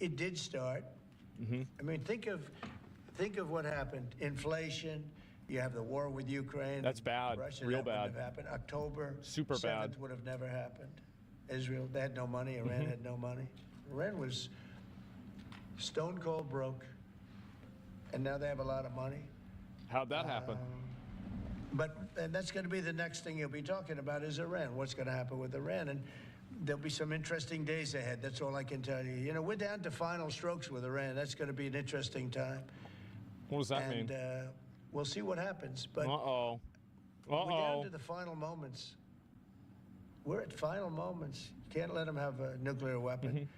it did start. I mean, think of what happened. Inflation. You have the war with Ukraine. That's bad. Russia, Real that bad. Wouldn't have happened. October Super 7th bad. would have never happened. Israel, they had no money. Iran had no money. Iran was stone cold broke, and now they have a lot of money. How'd that happen? And that's going to be the next thing you'll be talking about is Iran. What's going to happen with Iran? And there'll be some interesting days ahead. That's all I can tell you. You know, we're down to final strokes with Iran. That's going to be an interesting time. What does that mean? And we'll see what happens. But Uh-oh. we're down to the final moments. We're at final moments. You can't let them have a nuclear weapon.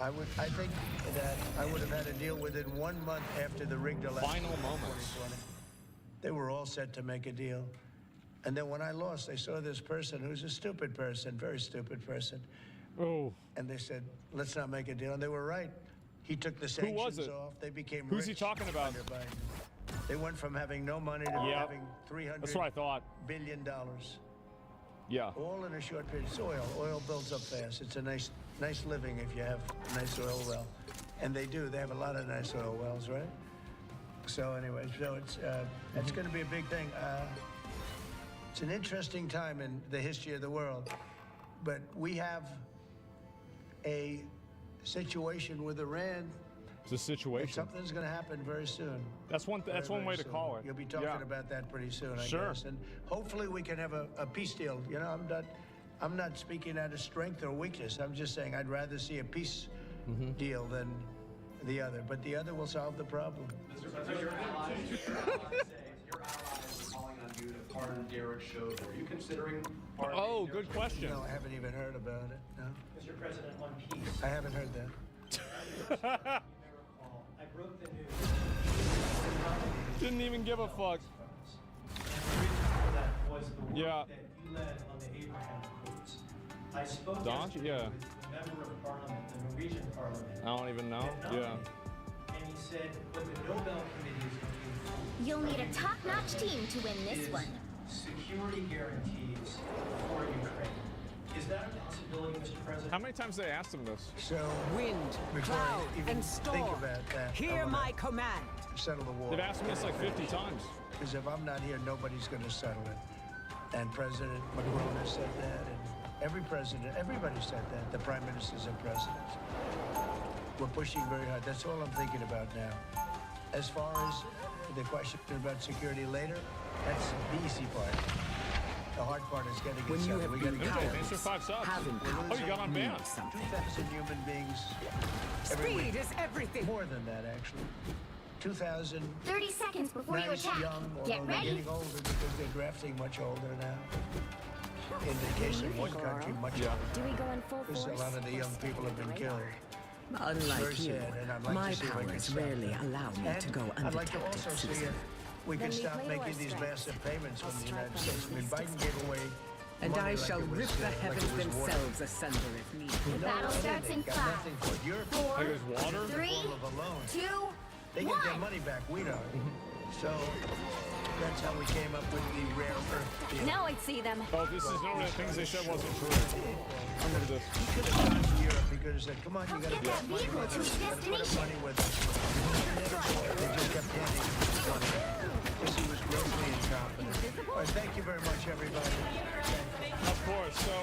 I think that I would have had a deal within 1 month after the rigged election. Final moments. 2020. They were all set to make a deal. And then when I lost, they saw this person who's a stupid person, very stupid person. Oh. And they said, let's not make a deal. And they were right. He took the sanctions was it? off. They became Who's he rich talking about? under Biden. They went from having no money to having $300 That's what I thought. billion. Yeah. All in a short period. It's oil. Oil builds up fast. It's a nice living if you have a nice oil well. And they do. They have a lot of nice oil wells, right? So anyway, it's going to be a big thing. It's an interesting time in the history of the world. But we have a situation with Iran. It's a situation. Something's going to happen very soon. That's one way to call it. You'll be talking about that pretty soon, I guess. And hopefully we can have a peace deal. You know, I'm not speaking out of strength or weakness. I'm just saying I'd rather see a peace deal than the other. But the other will solve the problem. Mr. President, your allies are calling on you to pardon Derek Chauvin. Are you considering pardoning Derek good Chauvin? question. No, I haven't even heard about it. No, Mr. President, on peace. I haven't heard that. You may recall, I broke the news. Didn't even give a fuck. And the reason for that was the work that you led on the Abraham Accords. I spoke yesterday with the member of parliament, the Norwegian parliament. I don't even know. And he said what the Nobel Committee is looking for. You'll need a top-notch team to win this is one. Security guarantees for Ukraine. Is that a possibility, Mr. President? How many times have they asked him this? So Wind, before cloud, I even and think storm. about that, Hear my command. settle the war. They've asked him this like 50 times. Because if I'm not here, nobody's going to settle it. And President Macron has said that, and everybody said that. The prime ministers and presidents. We're pushing very hard. That's all I'm thinking about now. As far as the question about security later, that's the easy part. The hard part is getting it When you settled. have We got to been get Okay, it. thanks for 5 subs. Having Oh, you got on band. 2,000 human beings every Speed week. is everything. More than that, actually. 2,000 30 seconds before you nice attack. young, although Get they're ready. getting older because they're drafting much older now. In the case of one country, much older. Do we go in full Because force? a lot of the young people have been killed. Very Unlike you, sad, and I'd like my to see if I can powers stop rarely that. allow me And to go I'd like to undetected, also see Susan. if we can Then we stop play to making our these strengths. massive payments I'll from the strike United when States. I we mean, least Biden gave away And money I like shall it was, rip the like it heavens was water. themselves asunder if need be. The battle starts in Got 5, nothing for it. Europe, 4, Like it was water? 3, full of a loan. 2, They get their 1. money back. We don't. So that's how we came up with the rare earth deal. Now I see them. Oh, this is one of the things they said wasn't true. Remember this. He could have gone to Europe. He could have said, come on, you got to Get that money vehicle with to us. its You gotta put up destination. money with us. They just kept handing him money. Because he was grossly incompetent. All right, thank you very much, everybody. Of course. So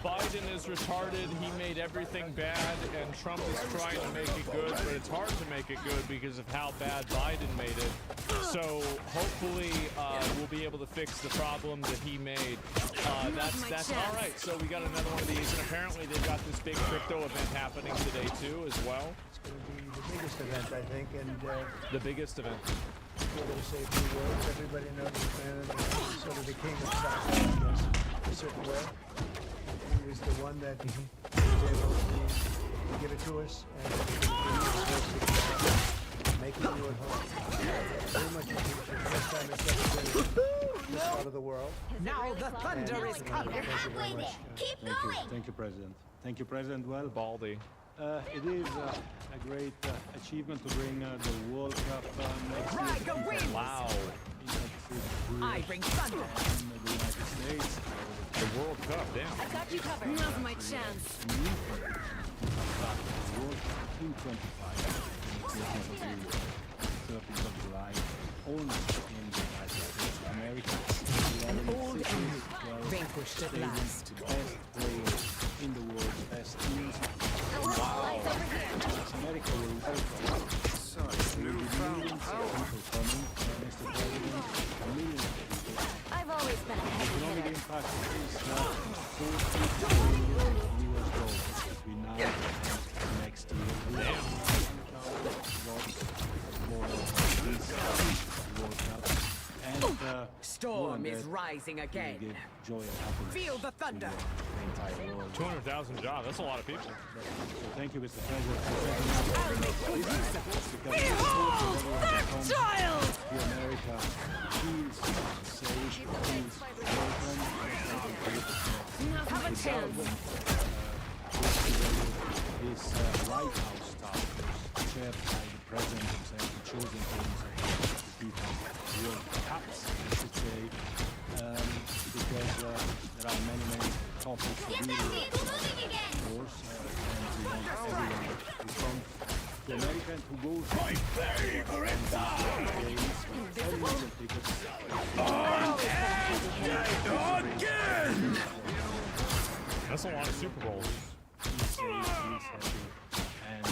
Biden is retarded. He made everything bad, and Trump is trying to make it good, but it's hard to make it good because of how bad Biden made it. So hopefully we'll be able to fix the problem that he made. That's all right. So we got another one of these, and apparently they've got this big crypto event happening today too, as well. It's going to be the biggest event, I think, and The biggest event. we're going to say a few words. Everybody knows this man is sort of the king of stocks, I guess, in a certain way. He was the one that was able to give it to us and make it do at home. Very much appreciated. First time it's ever been in this part of the world. Now the thunder is coming. You're halfway there. Keep going. Thank you, President. Thank you, President. Well, Baldy. it is a great achievement to bring the World Cup next year Ride the wind. Wow. I bring thunder. in the United States. The World Cup. Damn. Got you covered. Now's my chance. Fantastic World Cup in 25, the 13th of July, only in the United States of America. An 11 old cities, enemy 12 vanquished at stadiums, last. the best players in the world, best teams. America will welcome millions of people coming, Mr. President, millions of people. I've always been a heavy Economic hitter. impact is $40 billion between now and next year. We have jobs for this World Cup. And Storm is that rising will again. give joy and happiness Feel the thunder. to the entire world. 200,000 jobs. That's a lot of people. So thank you, Mr. President, for setting up Behold that child! the America feels safe, feels welcome. Have a chance. This White House staff was chaired by the President himself, the chosen teams of the people World Cups, I should say, because there are many topics to Get deal that with, vehicle moving again. of course, and we want everyone who comes to America and who goes to games, 10 million tickets. That's a lot of Super Bowls. Feels safe, feels happy, and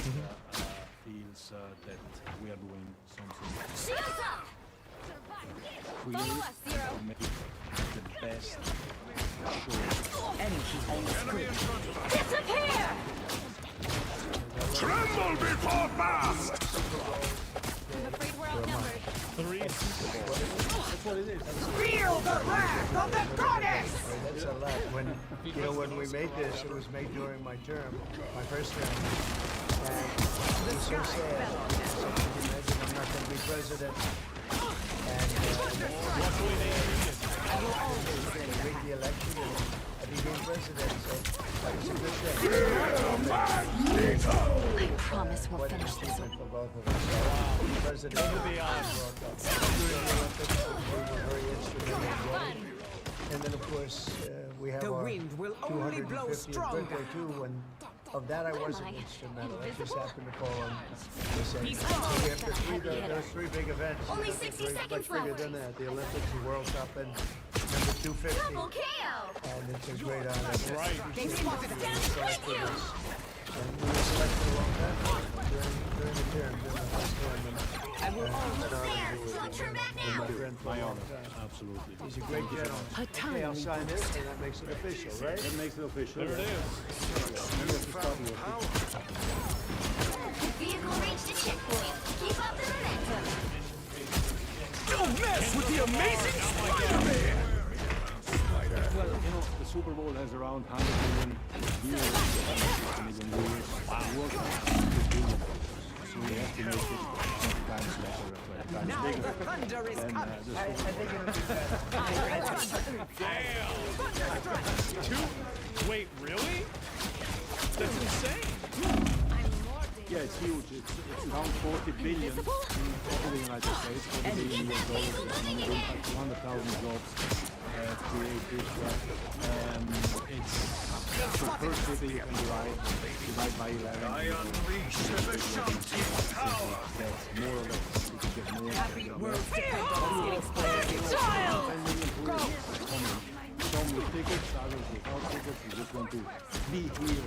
feels that we are doing something Shields up. creative Follow us, Zero. to make the best show. Energy on the screen. Disappear. Tremble before blast! I'm afraid we're outnumbered. 3 Super Bowls. That's what it is. Feel the wrath of the goddess! That's a lot. When we made this, it was made during my term, my first term. And it was so sad. So you can imagine I'm not going to be president. And Luckily they did. they rigged the election and I became president. So that was a good thing. I promise we'll Quite an finish this one. achievement for both of us. So, president of the World Cup. During the Olympics, we were very instrumental in getting. And then, of course, we have The our wind will only blow 250th stronger. birthday too, and of that I wasn't I? instrumental. That just Invisible? happened to fall on the same. He's So we have the three, there's three big events. Only They're 60 much seconds bigger left. than that. The Olympics, the World Cup, and number 250. Double KO. And it's a great honor. Right. They spotted us. Thank you. And we were selected a long time ago during the term, during the first term. I will always There. Don't turn back now. My friend for a My long honor, time. absolutely. He's a great gentleman. Okay, I'll sign this, and that makes it official, right? That makes it official. There it is. Vehicle reached a checkpoint. Keep up the momentum. Don't mess with the amazing Spider-Man! Well, you know, the Super Bowl has around 100 million viewers, 150 million viewers. The World Cup is 50 million. So we have to make it 20 times better, 20 times Now bigger. the thunder is than coming. the I Super think it'll be better. Two. Wait, really? That's insane. Yeah, it's huge. It's around 40 billion in the United States, 40 billion US dollars. It's impact 200,000 jobs created. It's so per city you can divide by 11. I unleash the Vishanti power! That's more or less. You can get more. Happy world depend on us getting started. Child! Some with tickets, others without tickets. You just want to be here.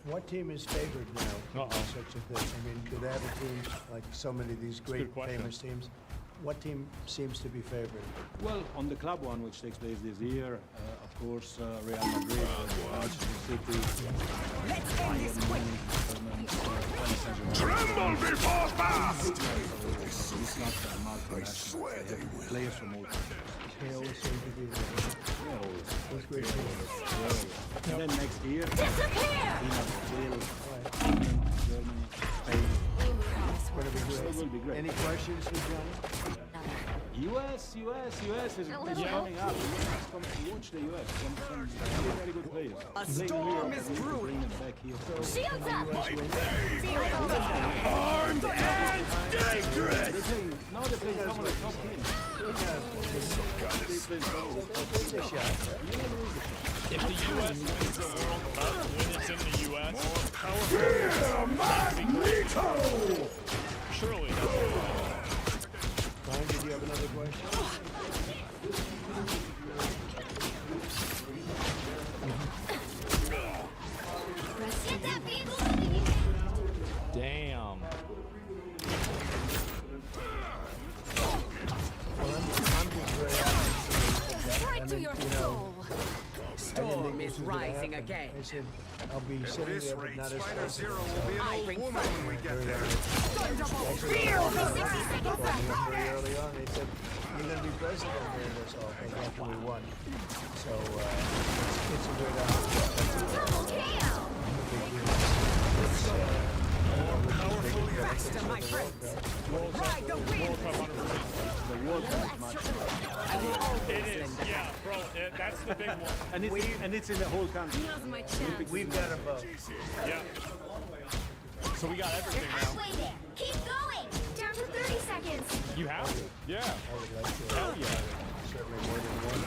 What team is favored now? Uh-oh. Such a thing. I mean, do they have a team like so many of these great good question. famous teams? What team seems to be favored? Well, on the club one, which takes place this year, of course, Real Madrid, Manchester City, Let's end this quick. Tremble before blast! It's not multinational. They have players from all countries. They always seem to be there. They're always Those great teams. And then next year, Disappear. Brazil, England, Germany, Spain. It's going to be It will great. be great. Any questions for Johnny? US is coming up. Let's come watch the US. Some very good players. A Playing storm Europe, is we will brewing. bring them back here. Shields up! Armed and dangerous! They're playing, now they're playing some of the top teams. They play some of the top teams. If the U.S. wins the World Cup when it's in the U.S., Magneto! surely that's Brian, did you have another question? Get that vehicle moving! damn. I'm just very happy. Right to your soul. Storm is rising happen. again. I said, I'll be sitting This there, but rate, not as Spider close. Zero will be an I old bring woman when we get there. Only 60 seconds left! Very early on, they said, you're going to be president during this whole thing after we won. So, it's a great honor. Double KO! Faster, my friends. Ride the wind. The World Cup match. I will always It is, lend a yeah, bro. That's the big one. And it's in the whole country. Now's my chance. We've got them both. Yeah. So we got You're everything now. halfway there. Keep going. Down to 30 seconds. You have it? Yeah. I would like to. Hell yeah. Certainly more than one.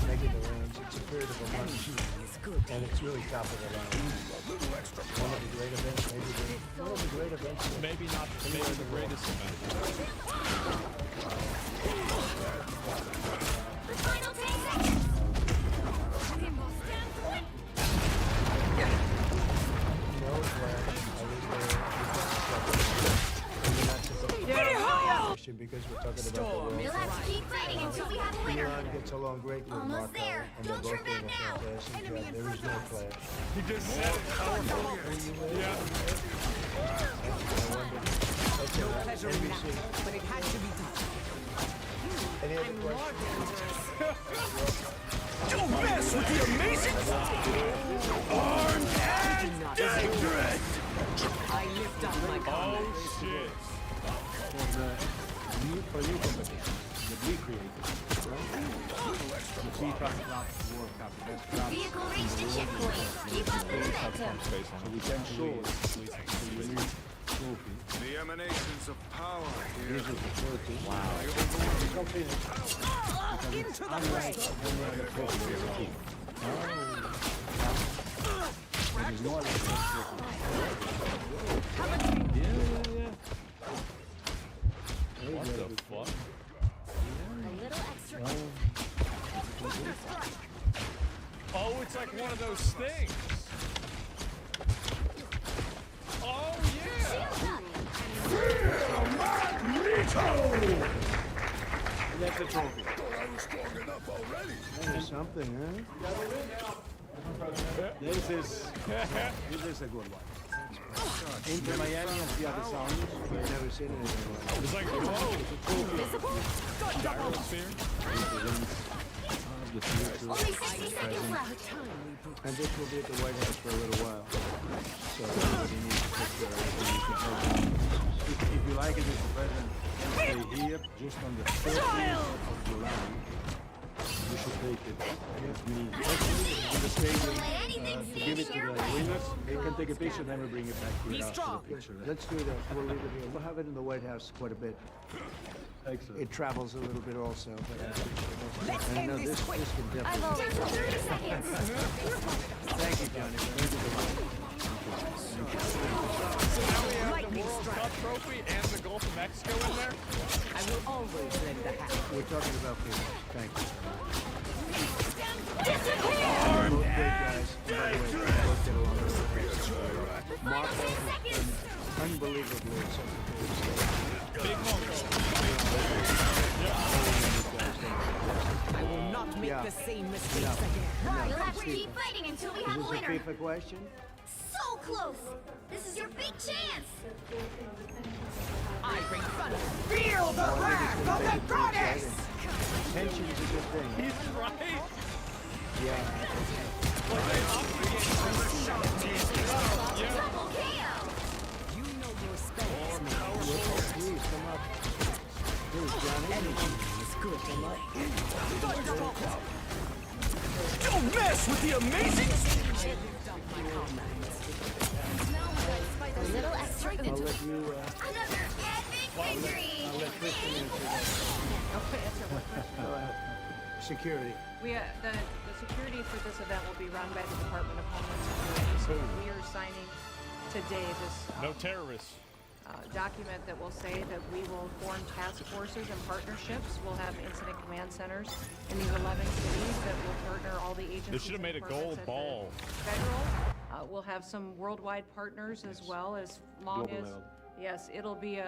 Making the rounds. It's a period of a month. And it's really top of the line. One of the great events, maybe one of the great events. Maybe not maybe the greatest event. Final 10 seconds. Stand point. No, because we're talking about the world. We'll have to keep fighting until we have a winner. Milan gets along great with Almost Marco, there. and they're Don't both turn doing a back now. fantastic job. There is no clash. He just said it powerful. Yeah. No pleasure in that, but it had to be done. Any other I'm more questions? dangerous. Don't mess with the amazing armed and Do not dangerous! I lift up my comrades. Oh shit. For new competition that we created. The FIFA Club World Cup, the best club. Vehicle reached the checkpoint. Keep up the momentum. So we can show the unique trophy. The emanations of power This here. is the trophy. Wow. Into the Unlike fray. any other trophy as a team. There is no other trophy. Yeah. What the fuck? A little extra. Oh, it's like one of those things. Oh yeah. Shields up. That's a trophy. That is something, huh? This is a good one. Inter Miami and Seattle Sounders. I've never seen anything like that. It's like whoa. Gyrosphere. The future. Only 60 seconds left. And this will be at the White House for a little while. So everybody needs to take care of it. If you like it, Mr. President, can stay here just on the 13th of July. You should take it with me in the stadium Don't let anything to give stand it to in your the way. winners. They can take a picture, then we bring it back Be here after strong. the picture. Let's do that. We'll leave it here. We'll have it in the White House quite a bit. Excellent. It travels a little bit also. But Let's and end no, this quick. this can I've definitely. only 30 seconds. Thank you, Johnny. Thank you very much. So now we have the Lightning World strike. Cup trophy and the Gulf of Mexico in there. I will always lend a hand. We're talking about people. Thank you. Disappear! Both great guys. By the way, both get along really great. Final 10 seconds. Unbelievably acceptable. Big moment. I will not make Yeah. the same mistakes again. You'll have to keep fighting until we Is have a this a winner. FIFA question? So close. This is your big chance. I bring thunder. Feel the wrath of the goddess! Tension is a good thing. He's right. Yeah. Double KO. You know your spells. Please come up. Here's Johnny. mess with the amazing... A little extra. I'll let you, Another epic victory! I'll let Kristen answer that. Security. The security for this event will be run by the Department of Homeland Security. So we are signing today this No terrorists. document that will say that we will form task forces and partnerships. We'll have incident command centers in these 11 cities that will partner all the agencies. They should have made a gold at the ball. Federal. We'll have some worldwide partners as well, as long Global as level. yes, it'll be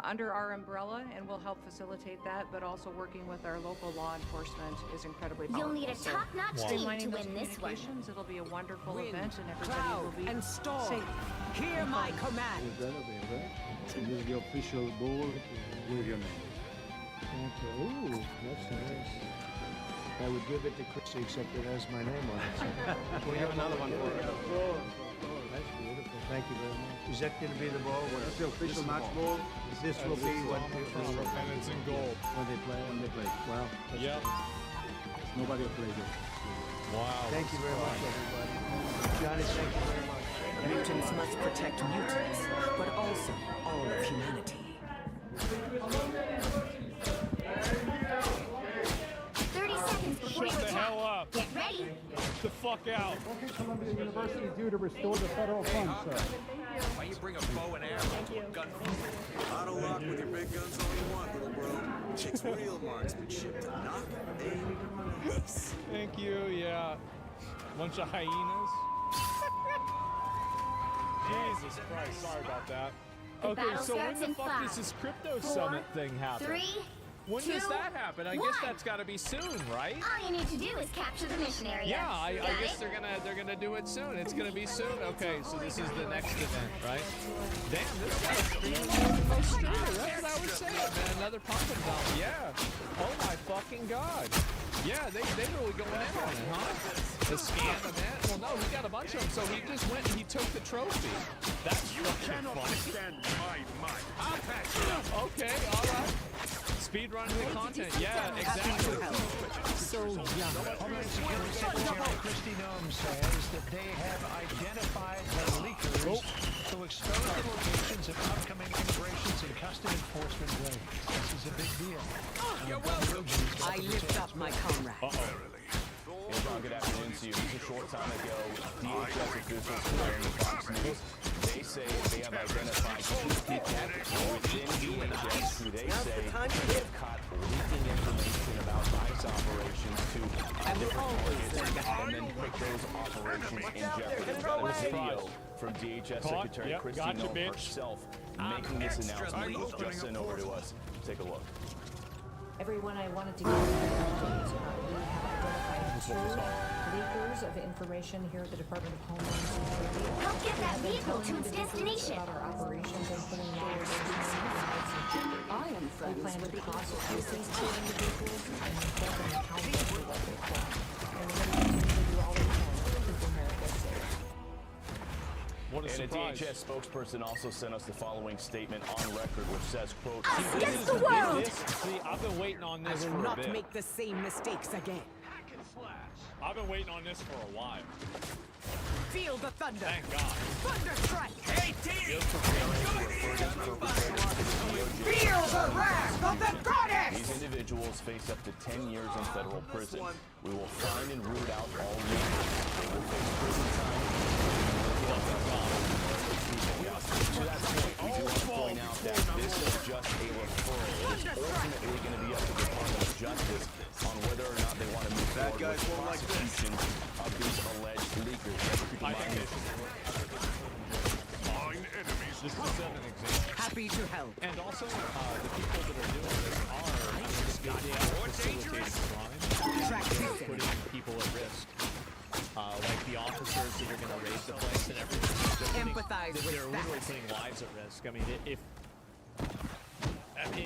under our umbrella, and we'll help facilitate that. But also working with our local law enforcement is incredibly powerful. You'll need a So top-notch team streamlining to those win this one. communications, it'll be a wonderful Wind, event, and everybody cloud, will be and storm. safe. Hear my command. Is that okay, right? So this is the official ball with your name. Okay. Ooh, that's nice. I would give it to Chrissy, except it has my name on it. We have another one for you. That's beautiful. Thank you very much. Is that going to be the ball? That's the official match ball. This will be what And it's in gold. when they play. When they play. Wow. that's Yep. great. Nobody will play this. Wow. Thank you very much, everybody. Johnny, thank you very much. Mutants must protect mutants, but also all of humanity. 30 seconds before you Shut the attack. hell up. Get ready. Get the fuck out. Columbia University is due to restore the federal funds, sir. Why you bring a bow and arrow? Gun. Auto lock with your big guns all you want, little bro. Takes real marksmanship to knock, aim, miss. Thank you, yeah. Bunch of hyenas. Jesus Christ, sorry about that. The Okay, battle so when starts the in fuck 5, does this crypto 4, summit thing happen? 3, When 2, does that happen? I guess 1. that's gotta be soon, right? All you need to do is capture the mission area. Yeah, I Got guess it? they're gonna do it soon. It's gonna be soon. Okay, so this is the next event, right? Damn, this guy's streaming more than most streamers. That's what I was saying, man. Another pumpkin dump. Yeah. Oh my fucking god. Yeah, they really going in on it, huh? The scam event. Well, no, he got a bunch of them, so he just went and he took the trophy. That's fucking funny. Stand my might. I'll patch you up. Okay, all right. Speed running the content. Yeah, exactly. So young. Homeland Security Secretary Kristi Noem says that they have identified the leakers to expose the locations of upcoming immigrations and custom enforcement raids. This is a big deal. I lift up my comrade. Hey, John, good afternoon to you. Just a short time ago, DHS officials told Fox News they say they have identified two people within DHS who they say have caught leaking information about ICE operations to different targets and then put those operations in jeopardy. We've got a video from DHS Secretary Yep, Kristi gotcha, Noem bitch. herself making this announcement. It was just sent over to us. Take a look. Everyone, I wanted to give you we have identified two leakers of information here at the Department of Homeland Security. Help get that vehicle to its destination. About our operations and putting together I am we friends plan with to the prosecute these two individuals and hold them accountable for what they've done. And we're going to continue to do all we can to keep America safe. What a And a surprise. DHS spokesperson also sent us the following statement on record, which says, quote, Us This against is the world! See, I've been waiting on I this will for a not bit. make the same mistakes again. I've been waiting on this for a while. Feel the thunder. Thank God. Thunder strike. Hey, just preparing to refer these perpetrators to the DOJ. Feel the wrath of the goddess. These individuals face up to 10 years in federal prison. We will find and root out all leaders. They will face prison time. To that point, we do want to point out that this is just a referral. It is ultimately going to be up to the Department of Justice on whether or not they want to move forward with prosecution of these alleged leakers. Keep in I mind, think they should. Find enemies. Just to set an example. Happy to help. And also, the people that are doing this are facilitating crime. They're putting people at risk. Like the officers that are going to raise the place and everything. Empathize with They're literally that. putting lives at risk. I mean,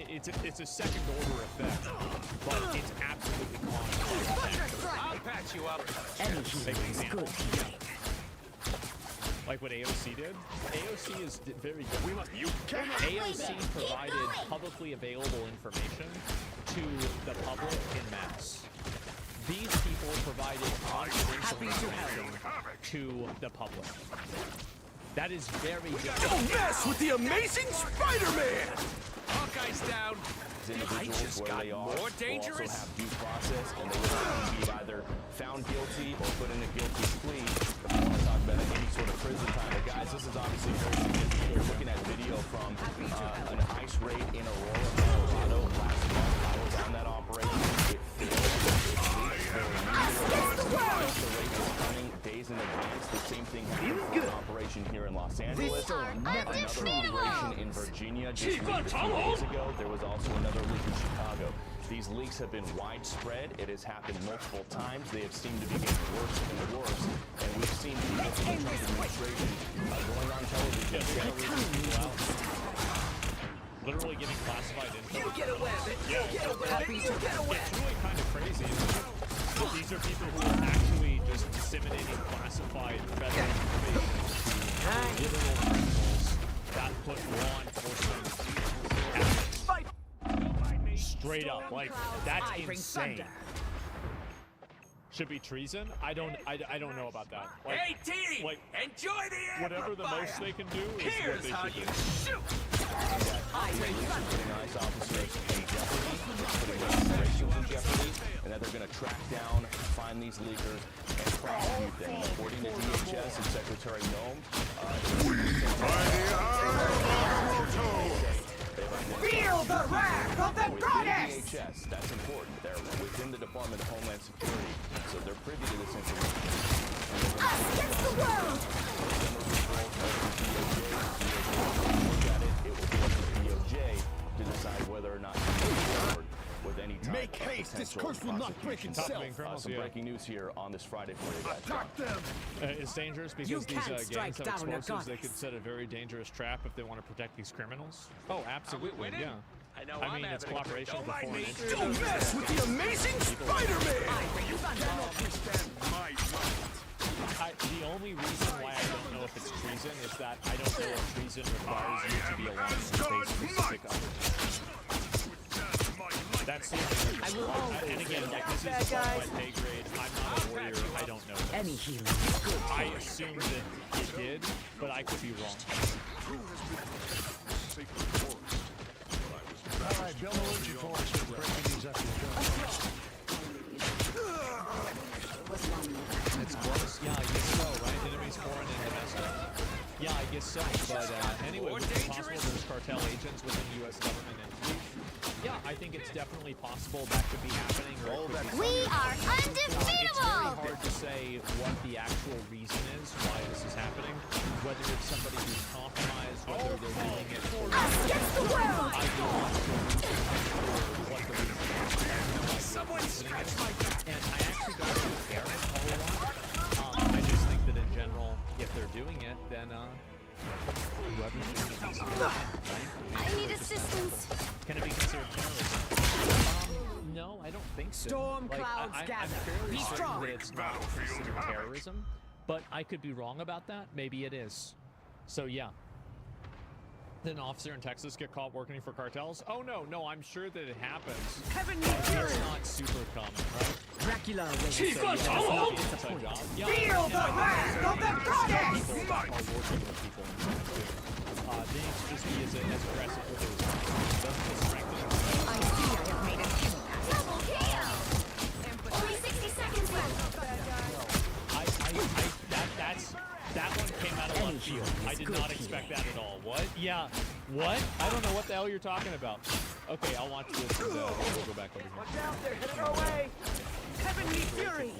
it's a second order effect, but it's absolutely constant. I'll patch you up. Energy Big is example. good. Like what AOC did. AOC is very different. AOC provided publicly available information to the public in mass. these people provided confidential information to the public. That is very different. Don't mess with the amazing Spider-Man! Hawkeye's down. Individuals where they are will also have due process, and they will be either found guilty or put in a guilty plea. If you want to talk about any sort of prison time, but guys, this is obviously very significant. We're looking at video from an ICE raid in Aurora, Colorado last month. I was on that operation. It failed. The raid was coming days in advance. The same thing happened for an operation here in Los Angeles. Another operation in Virginia just 2 days ago. There was also another leak in Chicago. These leaks have been widespread. It has happened multiple times. They have seemed to be getting worse and worse. And we've seen people from the Trump administration going on television. Literally getting classified info. You get away, Yeah, you get away, you get away. It's really kind of crazy. But these are people who are actually just disseminating classified federal information to literal criminals that put law enforcement at straight up. Like, that's insane. Should be treason? I don't know about that. Like, Hey, team! like, Enjoy the whatever the most they can do is Here's what they how should you do. shoot! Putting ICE officers in jeopardy, putting operations in jeopardy, and that they're going to track down, find these leakers, and prosecute them. According to DHS and Secretary Noem, Feel the wrath of the goddess! DHS, that's important. They're within the Department of Homeland Security, so they're privy to this information. Us against the world! It will be up to DOJ to decide whether or not to move forward with any type Make of haste, this potential curse will not break prosecution. itself. Some breaking news here on this Friday for you guys. Attack them! It's dangerous because You these can't gangs strike have down a explosives. They goddess. could set a very dangerous trap if they want to protect these criminals. Oh, absolutely, yeah. I mean, it's cooperation with the foreign entities. Don't mess with the amazing Spider-Man! The only reason why I don't know if it's treason is that I don't know if treason requires you to be aligned with a specific opportunity. That's the only reason. And again, like, this is above my pay grade. I'm not a warrior. I don't know this. Any healing is good. I assume that it did, but I could be wrong. All right, Bill Malucci for us with breaking these up. It's close. Yeah, I guess so, right? Enemies foreign and domestic. Yeah, I guess so. But anyway, is it possible there's cartel agents within the U.S. government entities? Yeah, I think it's definitely possible that could be happening. Or it could be We are It's very undefeatable! hard to say what the actual reason is why this is happening. Whether it's somebody who's compromised, whether they're doing it for Us against the world! I do not know what the reason is. I have no idea. Someone scratch my back! And I actually don't really care a whole lot. I just think that in general, if they're doing it, then whoever's doing it needs to do it, right? I need assistance. Can it be considered terrorism? No, I don't think so. Storm Like, clouds I'm gather. fairly Be certain strong. that it's not considered terrorism, but I could be wrong about that. Maybe it is. So yeah. Did an officer in Texas get caught working for cartels? Oh no, I'm sure that it happens. Heavenly It's fury! not super common, right? Dracula So, yeah, it's not an inside job. Yeah, Feel the wrath of the goddess! people are working with people. They need to just be as aggressive with it as possible. Doesn't it strengthen them? I see I have made an impact. Double kill! Only 60 seconds left. That one came out of left field. I did not expect that at all. What? Yeah. What? I don't know what the hell you're talking about. Okay, I'll watch this and we'll go back over here. Watch out, they're headed our way! Heavenly fury!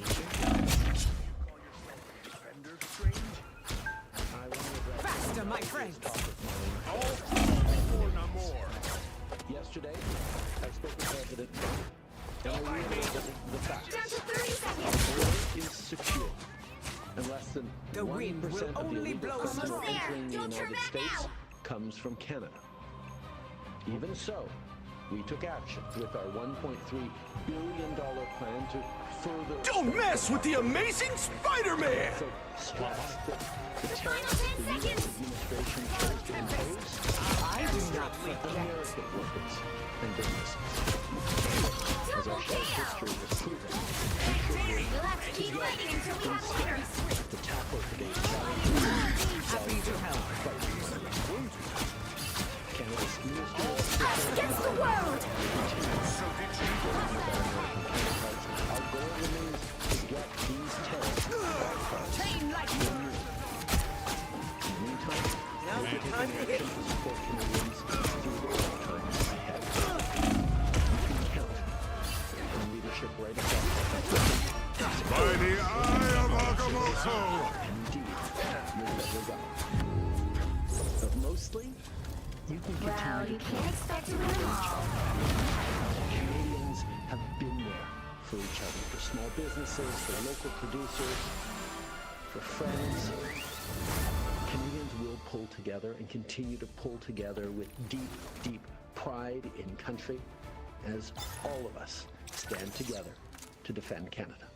Faster, my friends! Yesterday, I spoke with President and I realized that the fact Down to 30 seconds. is secure. And less than The 1% wind will of the only illegal blow customer Almost there. entering the Don't turn United back States now. comes from Canada. Even so, we took action with our $1.3 billion plan to further... Don't mess with the amazing Spider-Man! So stress that the Final tariffs 10 the U.S. seconds. administration chose to impose I do not for reject. American workers and businesses. As our shared history has proven, we waiting until we have order. To tackle today's challenges, Happy to help. Canada's Minister of Us against the world! Our goal remains to get these terrorists Train like meantime, now's the time to hit. To support Canadians through the tough times ahead. You can count on leadership right across By the eye of Agamotto! Indeed, you're better well. But mostly, you can Well, continue you can't expect to win them all. Canadians have been there for each other, for small businesses, for local producers, for friends. Canadians will pull together and continue to pull together with deep, deep pride in country as all of us stand together to defend Canada.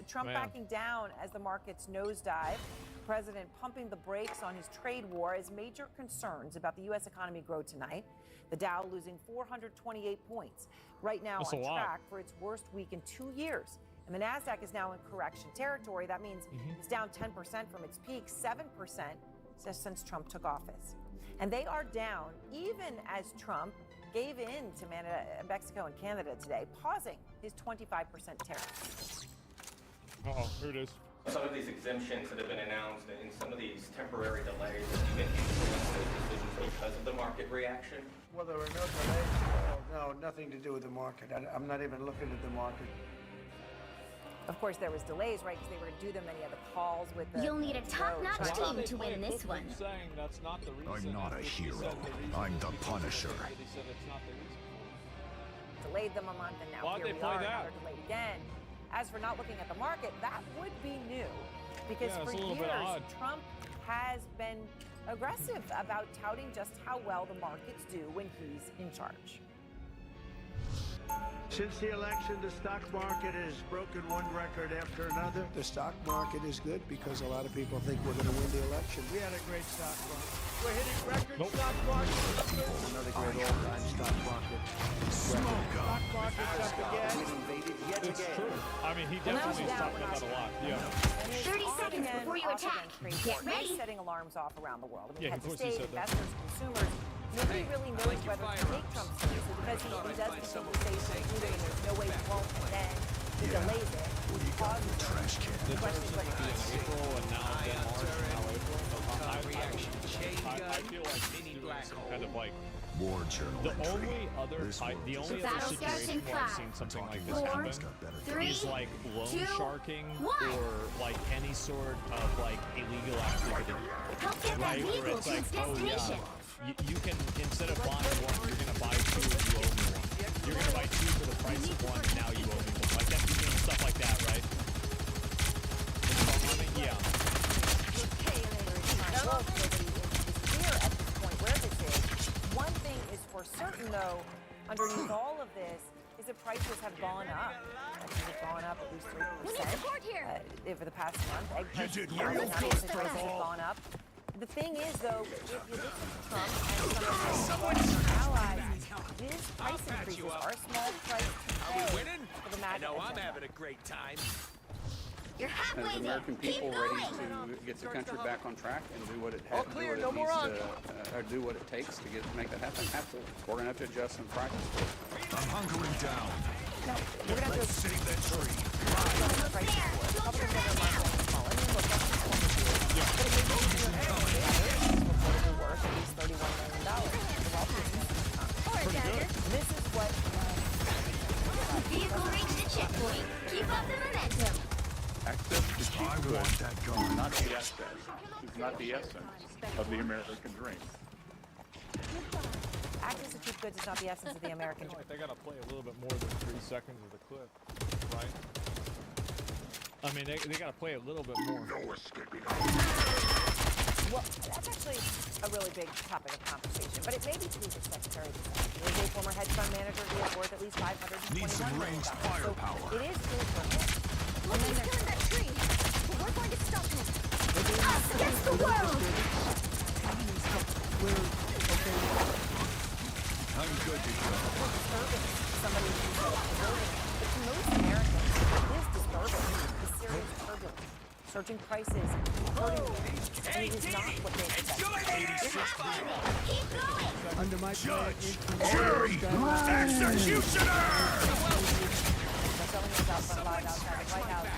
Trump backing down as the markets nosedive. President pumping the brakes on his trade war as major concerns about the U.S. economy grow tonight. The Dow losing 428 points. Right now That's a on lot. track for its worst week in 2 years. And the NASDAQ is now in correction territory. That means it's down 10% from its peak, 7% since Trump took office. And they are down even as Trump gave in to Mexico and Canada today, pausing his 25% tariffs. Uh-oh, here it is. Some of these exemptions that have been announced and some of these temporary delays that you can influence those decisions because of the market reaction. Well, there were no delays. No, nothing to do with the market. I'm not even looking at the market. Of course, there was delays, right? Because they were going to do them. Then you had the calls with the. You'll need a top-notch team to win this one. Saying that's not the reason. I'm not a hero. I'm the Punisher. They said it's not the reason. Delayed them a month, and now Why'd here they we play are. Now that? they're delayed again. As for not looking at the market, that would be new, because Yeah, for it's a little bit years odd. Trump has been aggressive about touting just how well the markets do when he's in charge. Since the election, the stock market has broken one record after another. The stock market is good because a lot of people think we're going to win the election. We had a great stock market. We're hitting record stock market numbers. Another great all-time stock market. Stock market's up again. It's true. I mean, he definitely is talking about that a lot. Yeah. 30 seconds before you attack. Get ready. Setting alarms off around the world. I mean, Yeah, heads of of course he state, said that. investors, consumers. Nobody really knows whether to take Trump seriously because he does continue to say something and there's no way he won't, and then he delays it. Pauses it. The question is whether In April and now then March and now April. I feel like he's doing some kind of like War journal the entry. only other This the one only is other Battle starts situation in where I've 5, seen something like this 4, happen 3, is like loan 2, sharking 1. or like any sort of like illegal activity. Help get that Right, where vehicle it's to like, its oh destination. yeah, you can, instead of buying one, you're gonna buy two and you owe me one. You're gonna buy two for the price of one and now you owe me one. Like that, you know, stuff like that, right? I mean, yeah. Nobody is clear at this point where this is. One thing is for certain, though, underneath all of this, is that prices have gone up. Prices have gone up at least 3%. We need support here. Over the past month. Egg prices did have well. gone up. The thing is, though, if you listen to Trump and some of his allies, his price increases are a small price to pay for the MAGA agenda. a great time. You're halfway As there. American Keep people going. ready to get the country back on track and do what it All has clear, do no what it more needs to, or do what it takes to make that happen. Absolutely, we're going to have to adjust some prices. I'm hunkering down. No, we're going to have to Save that tree. This is what Vehicle reached the checkpoint. Keep up the momentum. Access to cheap I goods want that gun. is not the essence. Is not the essence of the American dream. access to cheap goods is not the essence of the American dream. Like they gotta play a little bit more than 3 seconds of the clip, right? I mean, they gotta play a little bit more. Well, that's actually a really big topic of conversation, but it may be true for Secretary of Defense. He is a former hedge fund manager who is worth at least $521 Needs some million. ranged So firepower. it is true for him. Look, he's killing that tree. But we're going to stop him. Us against the world. I'm good to go. Somebody who's disturbing, but to most Americans, it is disturbing the serious surging prices, hurting them. And it is not what they expected. Under my Jerry, executioner! They're selling themselves on live outside the White House.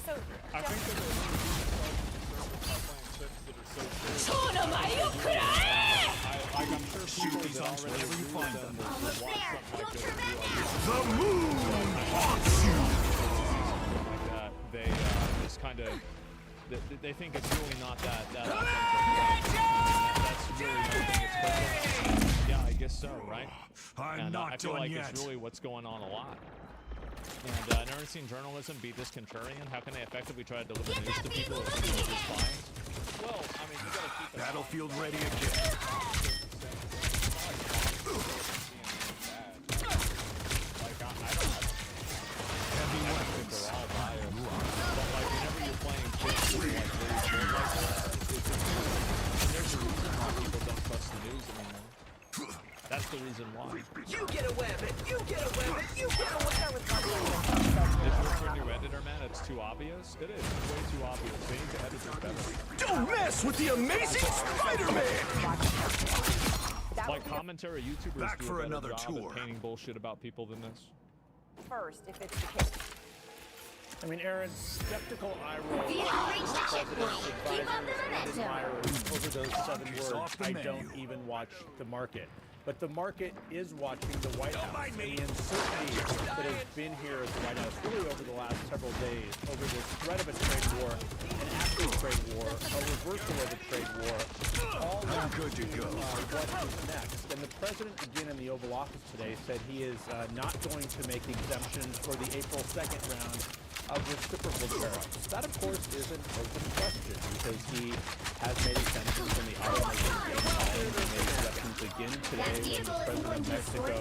So, I think that there's chips that are so good. I'm sure people that already agree with them will watch something like this. The moon haunts you! Like that, they just kind of they think it's really not that authentic. That's really nothing. It's perfect. Yeah, I guess so, right? I'm not I feel done like yet. it's really what's going on a lot. And never seen journalism be this contrarian. How can they effectively try to deliver news to people if they just biased? Well, I mean, you gotta keep it. Battlefield ready again. Like, I don't heavy weapons. They're all biased. But like, whenever you're playing kids who are like really good like that, there's a reason why people don't trust the news anymore. That's the reason why. You get a weapon! You get a weapon! You get a weapon! If it's your new editor, man, it's too obvious. It is. It's way too obvious. They need to edit it better. Don't mess with the amazing Spider-Man! Like commentary YouTubers Back do for a better another job tour. at painting bullshit about people than this. first, if it's the case. I mean, Aaron, skeptical eye roll. We have reached the checkpoint. Keep up the momentum. Admirers over those 7 Focus off words, the I menu. don't even watch the market. But the market is watching the White House, and the uncertainty that has been here at the White House really over the last several days, over this threat of a trade war, an active trade war, a reversal of a trade war, all I'm good to go. What is next? And the president, again in the Oval Office today, said he is not going to make exemptions for the April 2nd round of reciprocal tariffs. That, of course, is an open question because he has made exemptions in the automaker game. He made exemptions again today when the president of Mexico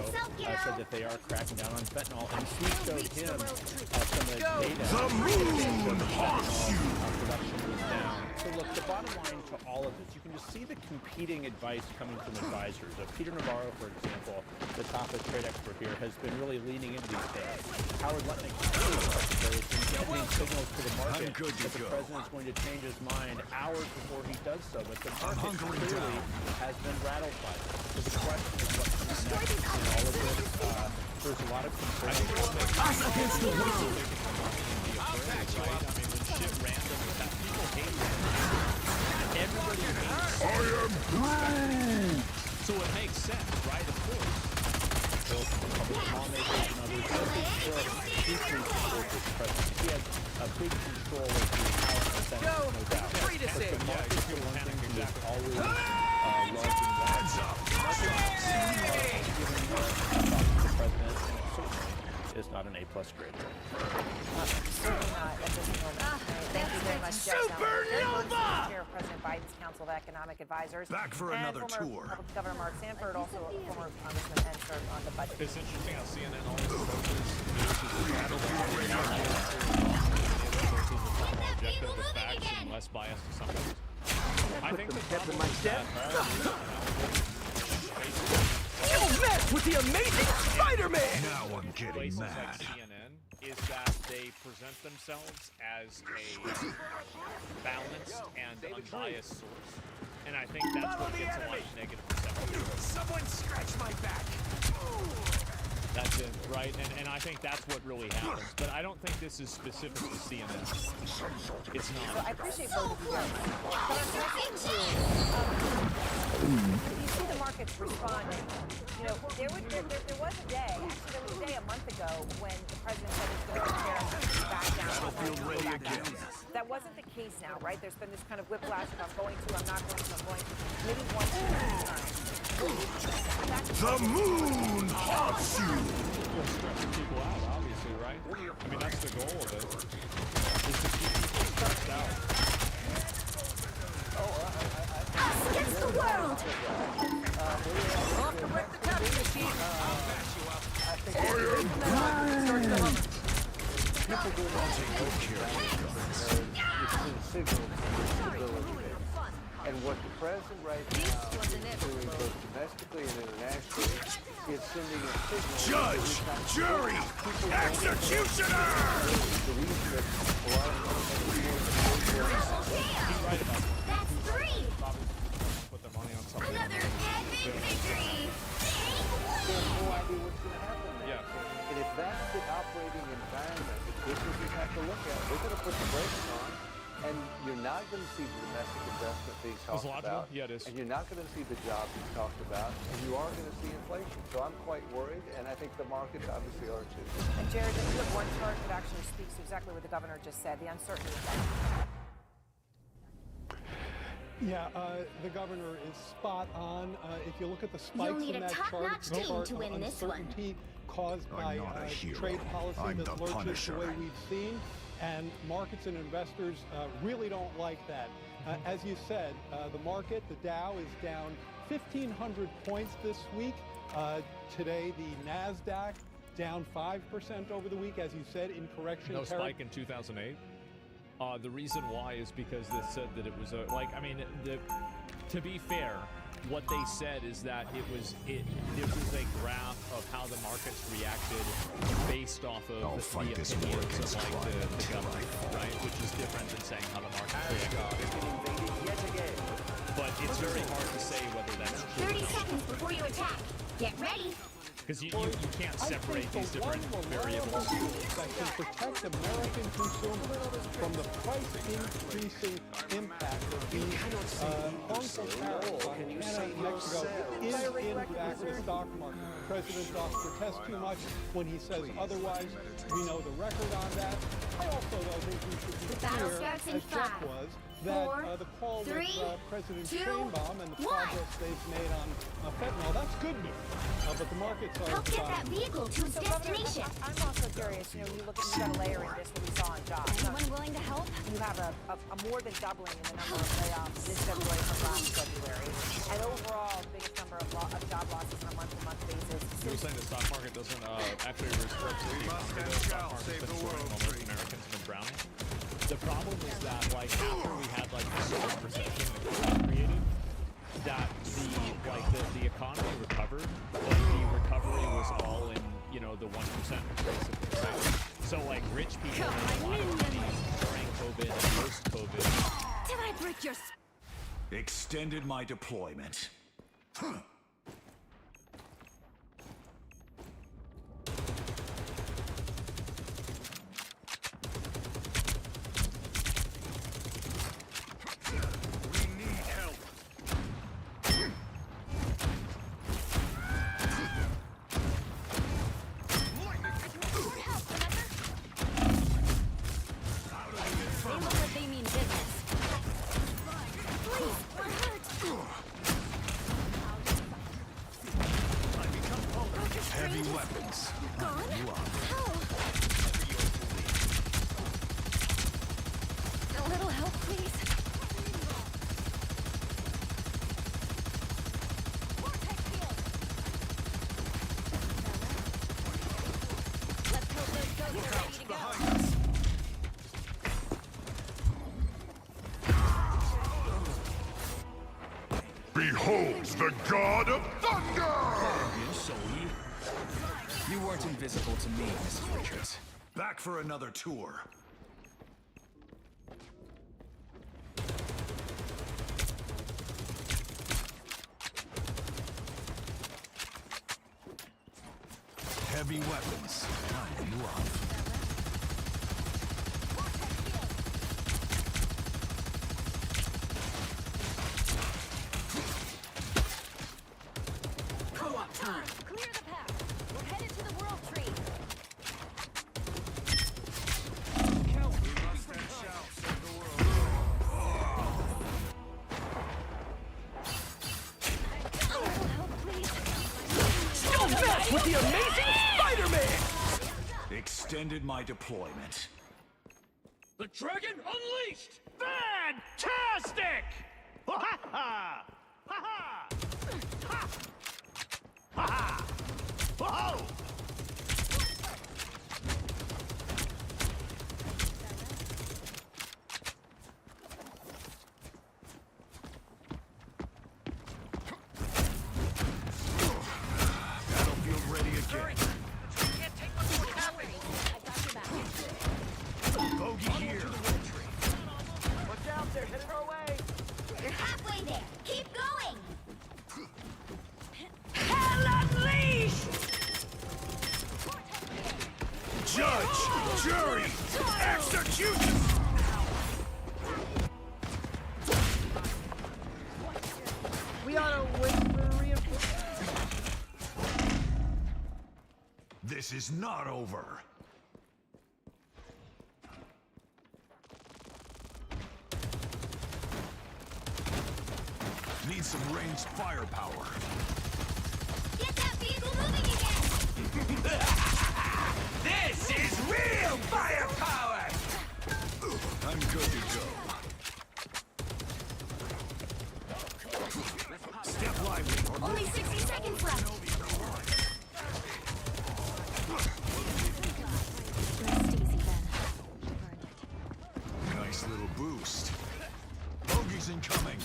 said that they are cracking down on fentanyl, and he showed him some of the data. The moon haunts you! Production was down. So look, the bottom line to all of this, you can just see the competing advice coming from advisors. Peter Navarro, for example, the top trade expert here, has been really leaning into these things. Howard Lutnick, secretary, has been sending signals to the market that the president's going to change his mind hours before he does so. But the market clearly has been rattled by this. So the question is what comes next in all of this. There's a lot of concern. Us against the world! I'll patch you up. I mean, when shit random is that people hate it. Everybody hates it. I am Groot! So it makes sense, right? Of course. He has a big control of the House and Senate, no doubt. Free to say. But the market for one thing he is always loved and Heads up! the president, and it certainly is not an A-plus grade. Certainly not at this moment. Thank you very much, Jeff. Supernova! Chair of President Biden's Council of Economic Advisors. Back for and another former tour. Governor Mark Sanford, also a former congressman and served on the budget. It's interesting how CNN always approaches objective with facts and less biased assumptions. I think the problem is that Don't mess with the amazing Spider-Man! Now I'm getting places mad. like CNN is that they present themselves as a balanced and unbiased source. And I think that's what gets a lot of negative reception. Someone scratch my back! That's it, right? And I think that's what really happens. But I don't think this is specific to CNN. It's So not. I appreciate both of you guys. You see the markets responding. You know, there was a day, actually there was a day a month ago when the president said he's going to tariffs back down. That wasn't the case now, right? There's been this kind of whiplash of I'm going to, I'm not going to, I'm going to. Maybe one time. The moon haunts you! We're stressing people out, obviously, right? I mean, that's the goal of it. Is to keep people stressed out. Us against the world. Off to wreck the captain machine! I'll patch you up. I am Groot! People go on to go care. It's a signal of stability. And what the president right now is doing both domestically and internationally is sending a signal. Judge, jury, executioner! The reason that a lot of That's three! Put their money on something. Another epic victory! there's no idea what's going to happen there. Yeah. And if that's the operating environment that businesses have to look at, they're going to put the brakes on. And you're not going to see the domestic investment being talked about. Yeah, it is. And you're not going to see the jobs being talked about. And you are going to see inflation. So I'm quite worried, and I think the markets obviously are too. And Jared, you have one chart that actually speaks to exactly what the governor just said, the uncertainty effect. Yeah, the governor is spot on. If you look at the spikes You'll need in a that chart, top-notch team to win this one. uncertainty caused by trade policy that lurches the way we've seen. And markets and investors really don't like that. As you said, the market, the Dow, is down 1,500 points this week. Today, the NASDAQ down 5% over the week, as you said, in correction. No spike in 2008. The reason why is because they said that it was to be fair, what they said is that it was a graph of how the markets reacted based off of the opinions of the government, right? Which is different than saying how the markets reacted. But it's very hard to say whether that's true. 30 seconds before you attack. Get ready. Because you can't separate these different variables. That can protect American consumers from the price increasing impact of these harmful tariffs on Canada and Mexico is in fact the stock market. The president does protest too much when he says otherwise. We know the record on that. I also think we should be clear, as Jeff was, that the call with President Sheinbaum and the progress they've made on fentanyl, that's good news. But the markets are... Help get that vehicle to its destination. I'm also curious, you look at, you got a layer in this what we saw on jobs. Anyone willing to help? You have a more than doubling in the number of layoffs this February from last February. And overall, the biggest number of job losses on a month-to-month basis. You were saying the stock market doesn't actually restrict the economy. The stock market's been soaring while most Americans have been drowning. The problem is that, after we had, this sort of perception that was created, that the economy recovered, but the recovery was all in, the 1%, basically, right? So, rich people made a lot of money during COVID and post-COVID. Did I break your... Extended my deployment. Behold the god of thunder! So you weren't invisible to me, Mrs. Richards. Back for another tour. Heavy weapons. Line you up. Time. Clear the path. We're headed to the World Tree. Don't mess with the amazing Spider-Man! Extended my deployment. The Dragon Unleashed! Fantastic! Ha-ha-ha! Ha-ha! Ha! Ha-ha! Whoa! Judge, jury, execution! We ought to wait for reinforcements. This is not over. Need some ranged firepower. Get that vehicle moving again! This is real firepower! I'm good to go. Step lively. Only 60 seconds left. Rest easy then. You earned it. Nice little boost. Bogeys incoming.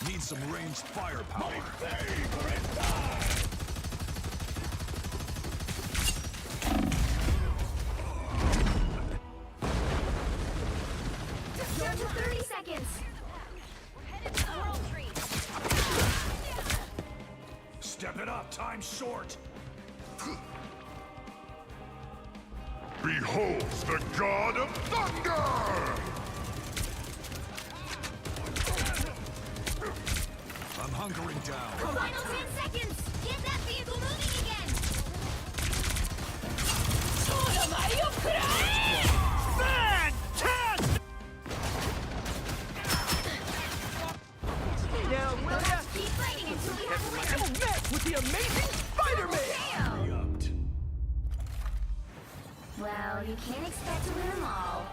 Need some ranged firepower. Down to 30 seconds. We're headed to the world tree. Step it up, time's short. Behold the God of Thunder! I'm hunkering down. Final 10 seconds. Get that vehicle moving again. Fantastic! Now, will ya? Keep fighting until we have a winner. Met with the amazing Spider-Man! Well, you can't expect to win them all.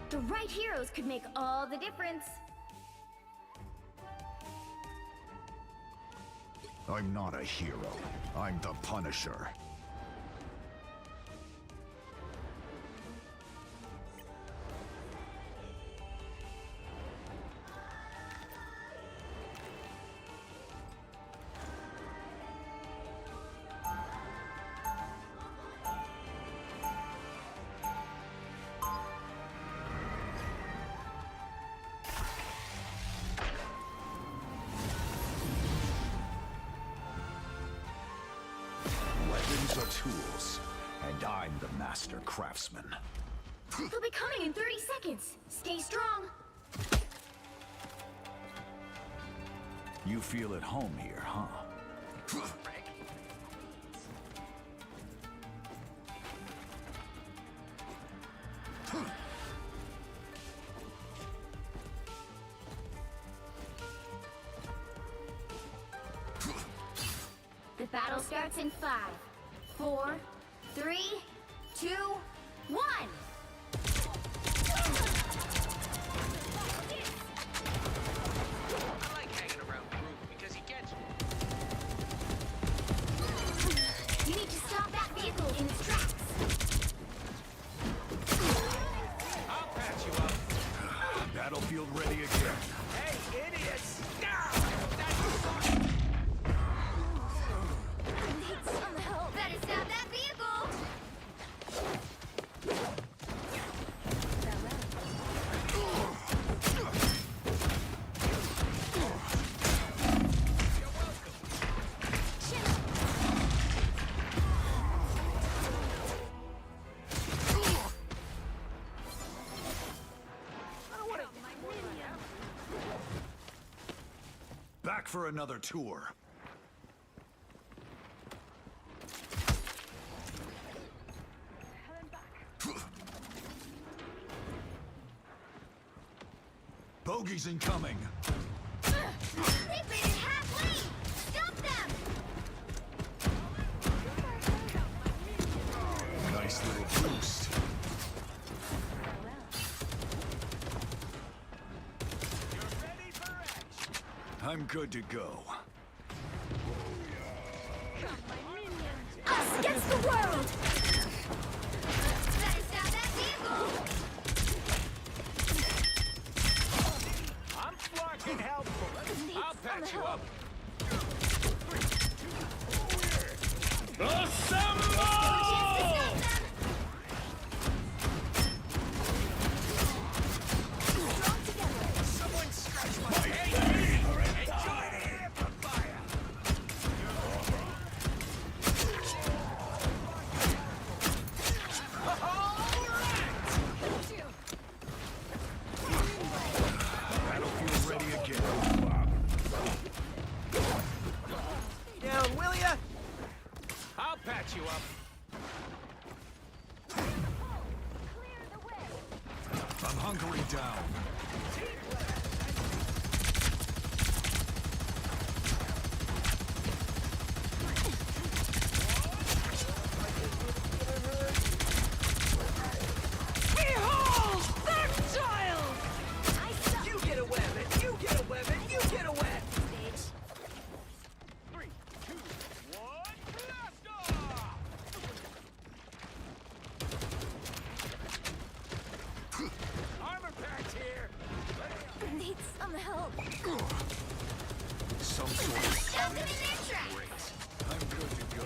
The right heroes could make all the difference. I'm not a hero. I'm the Punisher. Weapons are tools, and I'm the master craftsman. They'll be coming in 30 seconds. Stay strong. You feel at home here, huh? The battle starts in 5, 4, 3, 2, 1. I like hanging around Groot because he gets me. You need to stop that vehicle in its tracks. I'll patch you up. Battlefield ready again. Hey, idiots! Need some help. Better stop that vehicle. Back for another tour. Bogeys incoming. They've made it halfway. Stop them. Nice little boost. I'm good to go. Us against the world! Better stop that vehicle! I'm fucking helpful. I'll patch you up. Someone scratch my head. Enjoy the amplifier. Battlefield ready again. Down, will ya? I'll patch you up. I'm hunkering down. Behold, their child! You get a weapon, you get a weapon, you get a weapon! 3, 2, 1, blast off! Armor packs here! Need some help. Some sort of Stop them in their tracks! great. I'm good to go.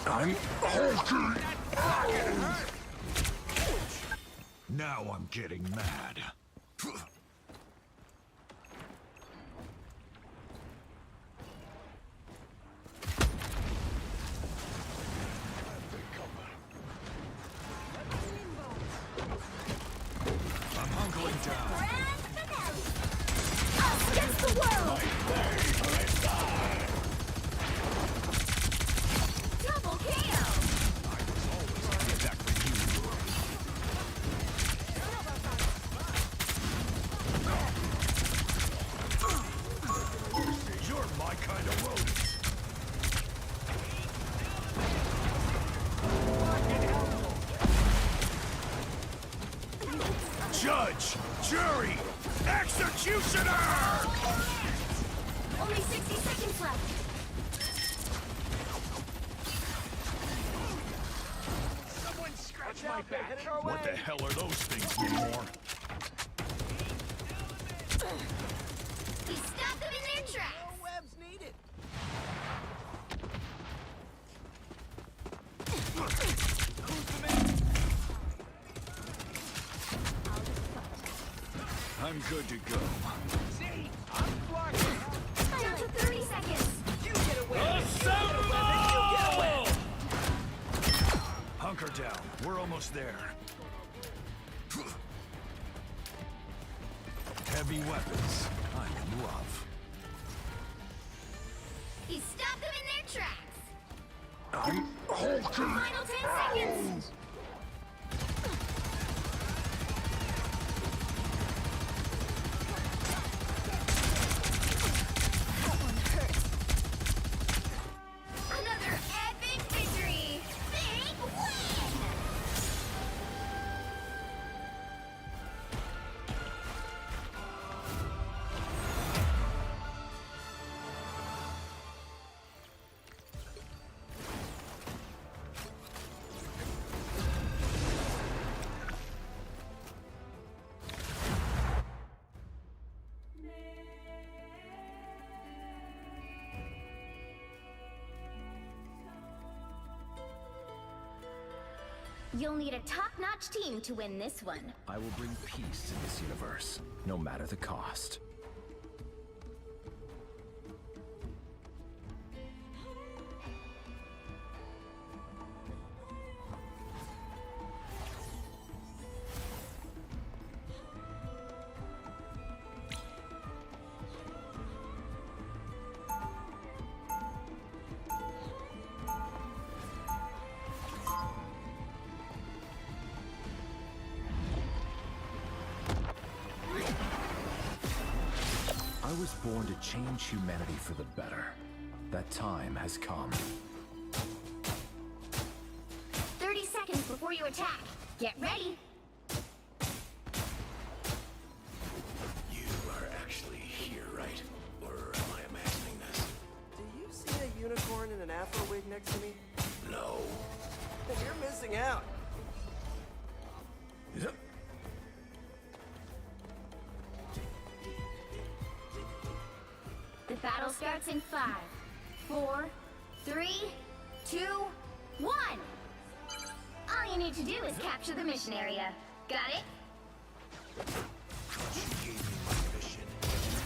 I'm hulking. Now I'm getting mad. I'm hunkering down. Us against the world! Double KO! Get back for you. You're my kind of rodent. Judge, jury, executioner! Only 60 seconds left. Someone scratch my back! What the hell are those things anymore? We stopped them in their tracks. No webs needed! I'm good to go. See? I'm blocking! Down to 30 seconds. You get away! You get away! Hunker down. We're almost there. Heavy weapons. I'm in love. We stopped them in their tracks. I'm hulking. Final 10 seconds. That one hurt. Another epic victory. Big win. You'll need a top-notch team to win this one. I will bring peace to this universe, no matter the cost. I was born to change humanity for the better. That time has come. before you attack. Get ready. You are actually here, right? Or am I imagining this? Do you see a unicorn in an afro wig next to me? No. Then you're missing out. Yep. The battle starts in 5, 4, 3, 2, 1. All you need to do is capture the mission area. Got it? You gave me my mission.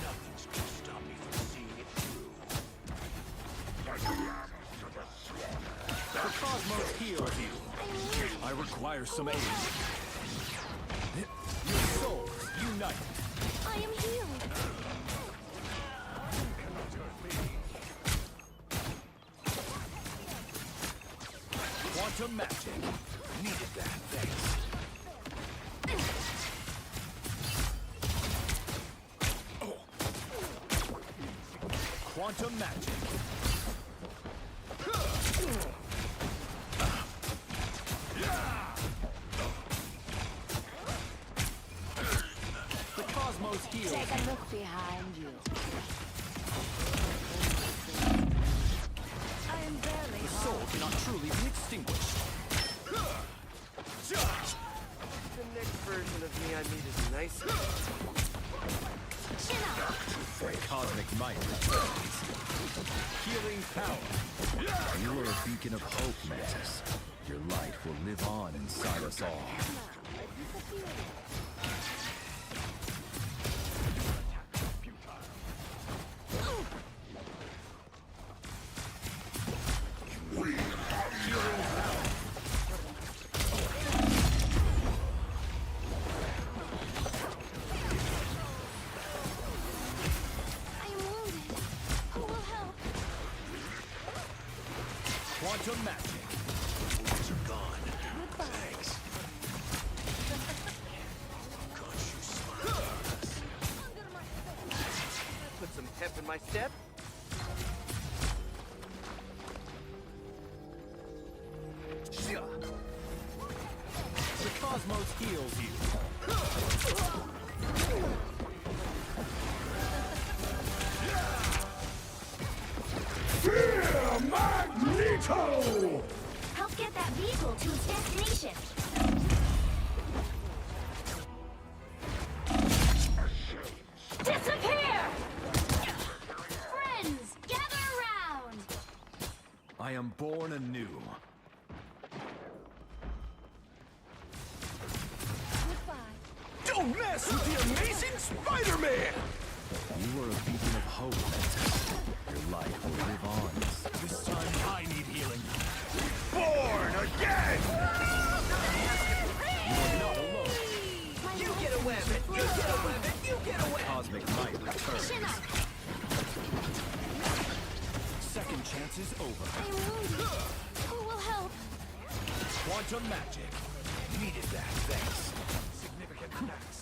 Nothing's gonna stop me from seeing it through. The cosmos heals you. I require some aid. Your souls unite. I am healed. Quantum magic. Needed that, thanks. Quantum magic. The cosmos heals. Take a look behind you. I am barely The soul cannot truly be extinguished. The next version of me I meet is nicer. Cosmic might returns. Healing power. You are a beacon of hope, Mantis. Your light will live on inside us all. Quantum magic. You're gone. Thanks. Put some pep in my step. The cosmos heals you. Fear Magneto! Help get that vehicle to its destination. Disappear! Friends, gather around! I am born anew. Don't mess with the amazing Spider-Man! You are a beacon of hope, Mantis. Your light will live on. This time I need healing. Born again! You are not alone. You get a weapon! You get a weapon! You get a weapon! Cosmic might returns. Second chance is over. I'm wounded. Who will help? Quantum magic. Needed that, thanks. Significant attacks.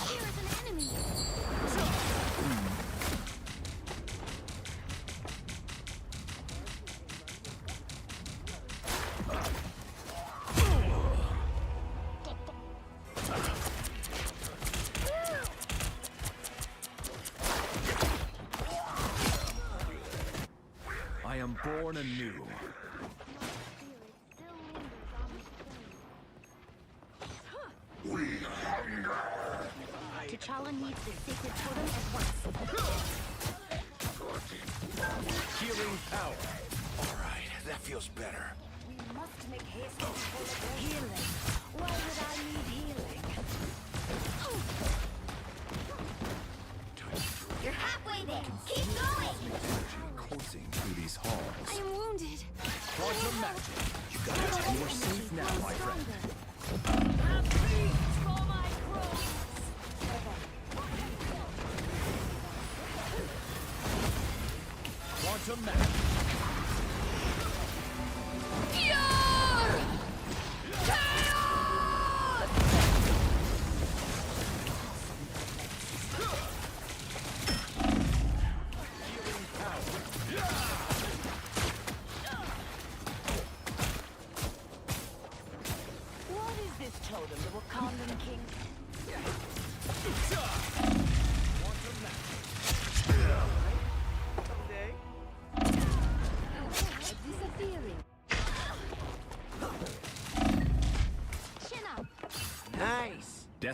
Here is an enemy. I am born anew. T'Challa needs the sacred totem at once. Healing power. All right, that feels better. We must make haste for healing. Why would I need healing? You're halfway there. Keep going. Energy coursing through these halls. I am wounded. Quantum magic. You got it. You are safe now, my friend. Quantum magic.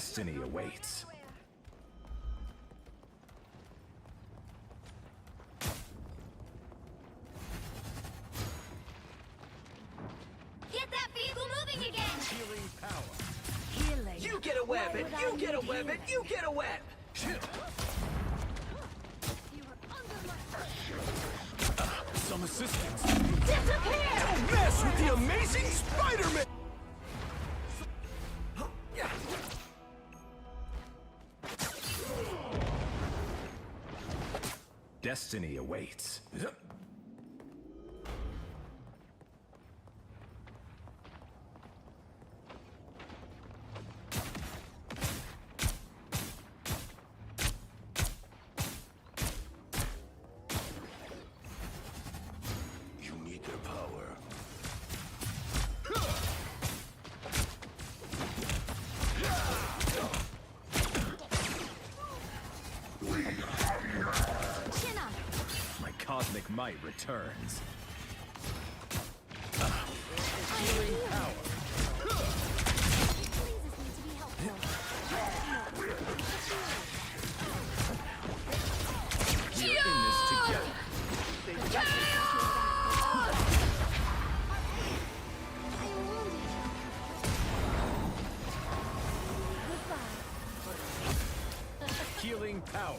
Destiny awaits. Get that vehicle moving again! Healing power. Healing. You get a web, and you get a web, and you get a web. Some assistance. Disappear! Don't mess with the amazing Spider-Man! Destiny awaits. You need their power. Chin up! My cosmic might returns. Healing power. We're in this together. Healing power.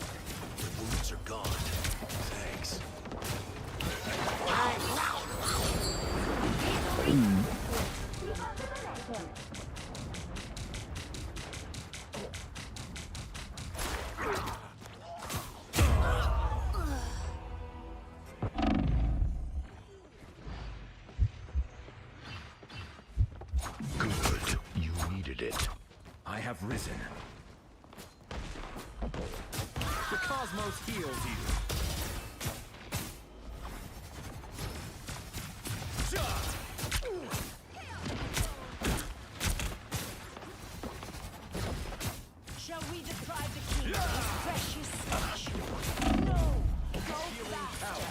The wounds are gone. Thanks. Good. You needed it. I have risen. The cosmos heals you. Shall we deprive the king of his precious statue? No! Go faster!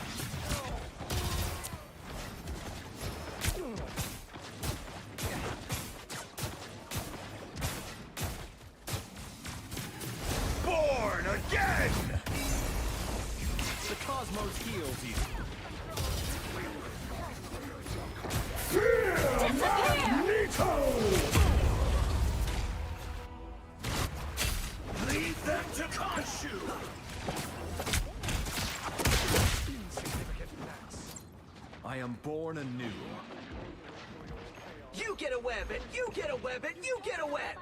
Born again! The cosmos heals you. Leave them to Khonshu! I am born anew. You get a web, and you get a web, and you get a web.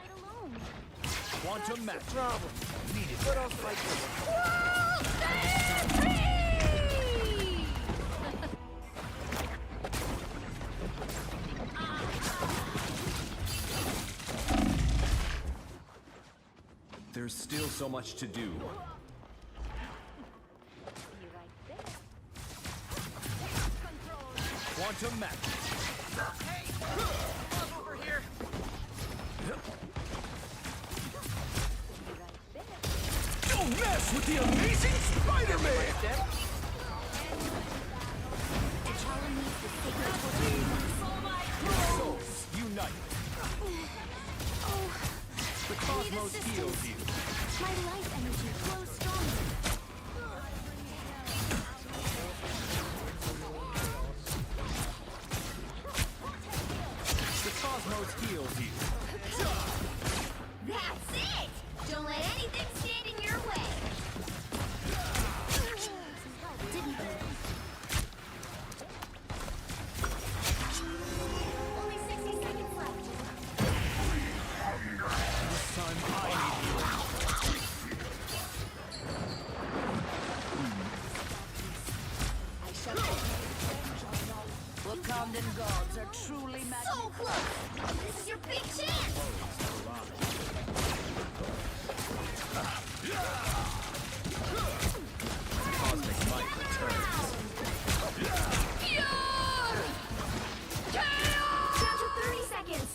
Quantum match. Problem. Need it. What else am I doing? There's still so much to do. Quantum match. Hey! Come over here! Don't mess with the amazing Spider-Man! Souls unite. The cosmos heals you. My life energy flows stronger. The cosmos heals you. That's it! Don't let anything stand in your way. Didn't only 60 seconds left. This time I need you. I shall Wakandan gods are truly magical. So close! This is your big chance! Cosmic might returns. Down to 30 seconds.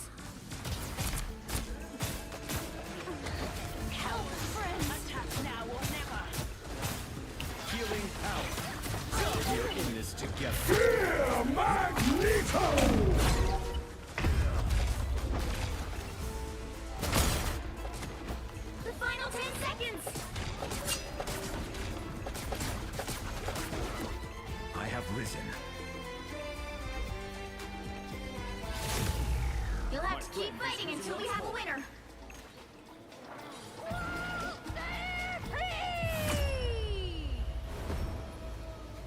Help, friends! Attack now or never! Healing power. We're in this together. Magneto! prison. You'll have to keep fighting until we have a winner.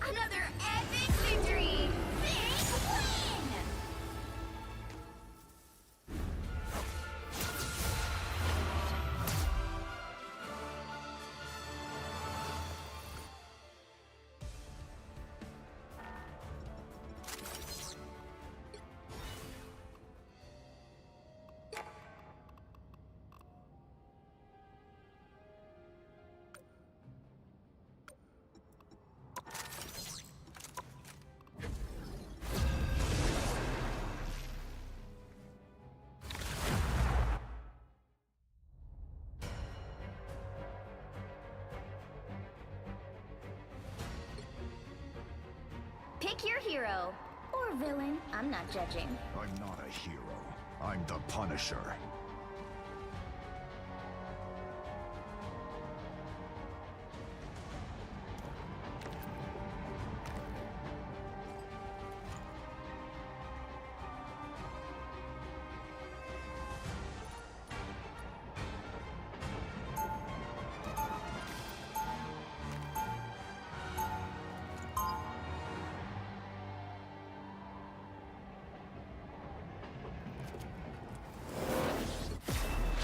Another epic victory! Big win! Pick your hero. Or villain. I'm not judging. I'm not a hero. I'm the Punisher.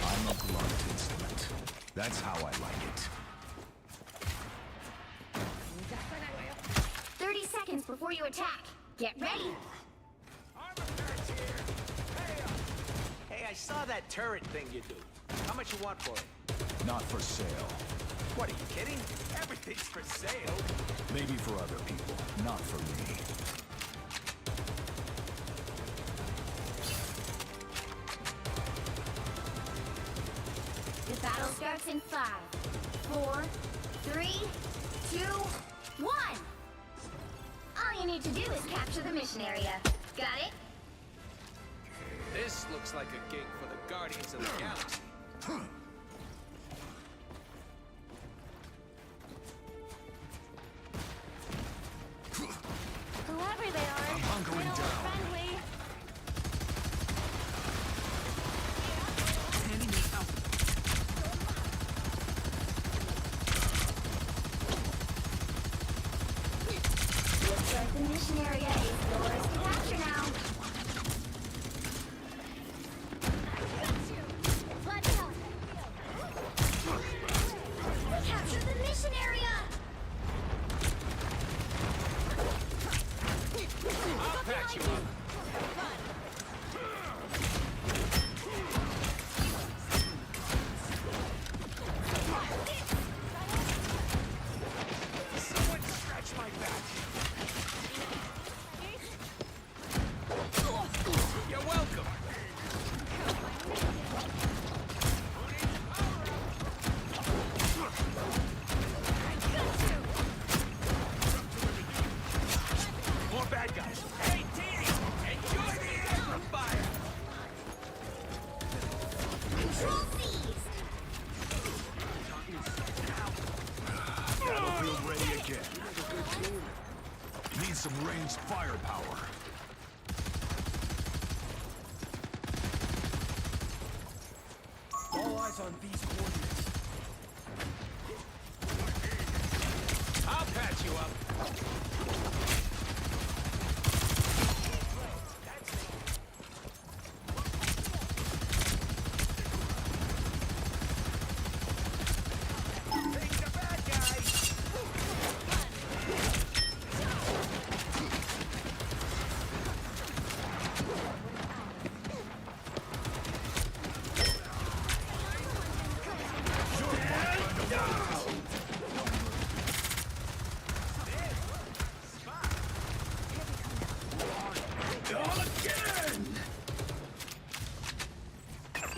I'm a blunt instrument. That's how I like it. 30 seconds before you attack. Get ready. Hey, I saw that turret thing you do. How much you want for it? Not for sale. What, are you kidding? Everything's for sale. Maybe for other people, not for me. The battle starts in 5, 4, 3, 2, 1. All you need to do is capture the mission area. Got it? This looks like a gig for the Guardians of the Galaxy. Whoever they are, I'm hunkering they don't look down. friendly. Looks like the mission area is yours to capture now. Let's go. Capture the mission area. I'll patch you up. Someone scratch my back. You're welcome. More bad guys. Hey, Dee! Enjoy the air from fire! Control seized. Battlefield ready again. Need some ranged firepower. All eyes on these coordinates. I'll patch you up. Things are bad, guys.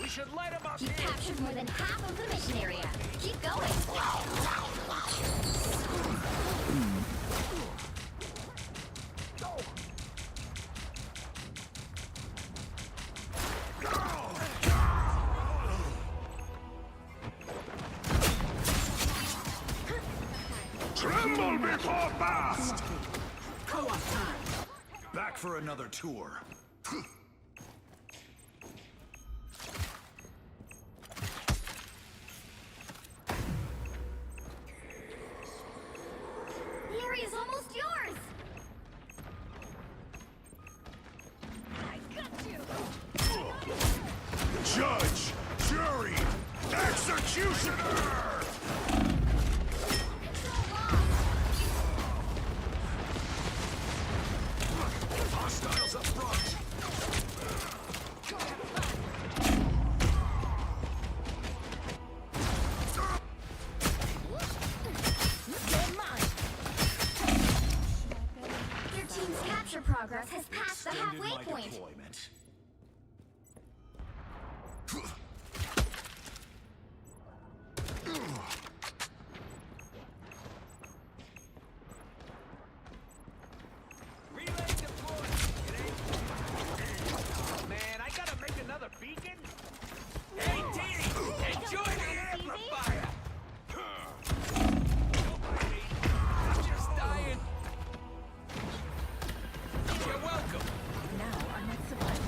We should light them up You've here. captured more than half of the mission area. Keep going. Tremble before blast! Co-op time. Back for another tour. The area's almost yours! I got you! Judge, jury, executioner! Hostiles up front! Your team's capture progress has passed the halfway point. Deployment. Relay deployed. Oh, man, I gotta make another beacon? Hey, team! Enjoy the amplifier! I'm just dying. You're welcome. Now our next survivor.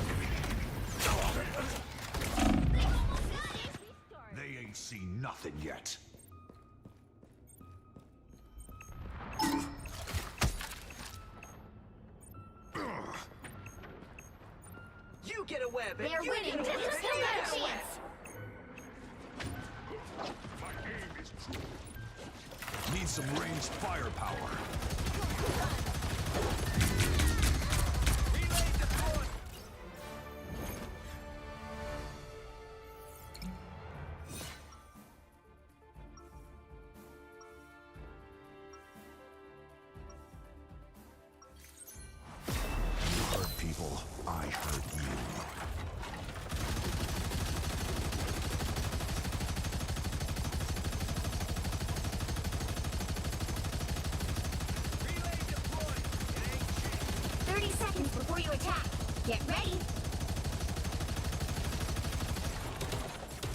They ain't seen nothing yet. You get a web. They're you winning. get a Just web, still you got a get a web. chance. Need some ranged firepower. Relay deployed. You hurt people, I hurt you. Relay deployed. It ain't shit. 30 seconds before you attack. Get ready.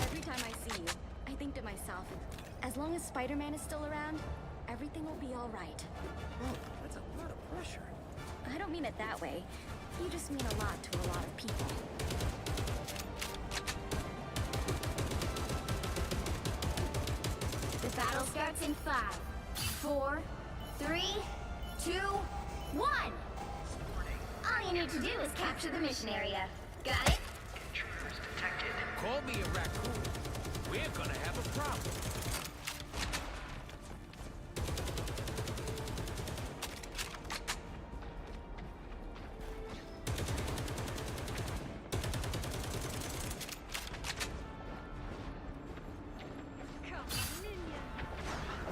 Every time I see you, I think to myself, as long as Spider-Man is still around, everything will be all right. Oh, that's a lot of pressure. I don't mean it that way. You just mean a lot to a lot of people. The battle starts in 5, 4, 3, 2, 1. All you need to do is capture the mission area. Got it? Call me a raccoon. We're gonna have a problem.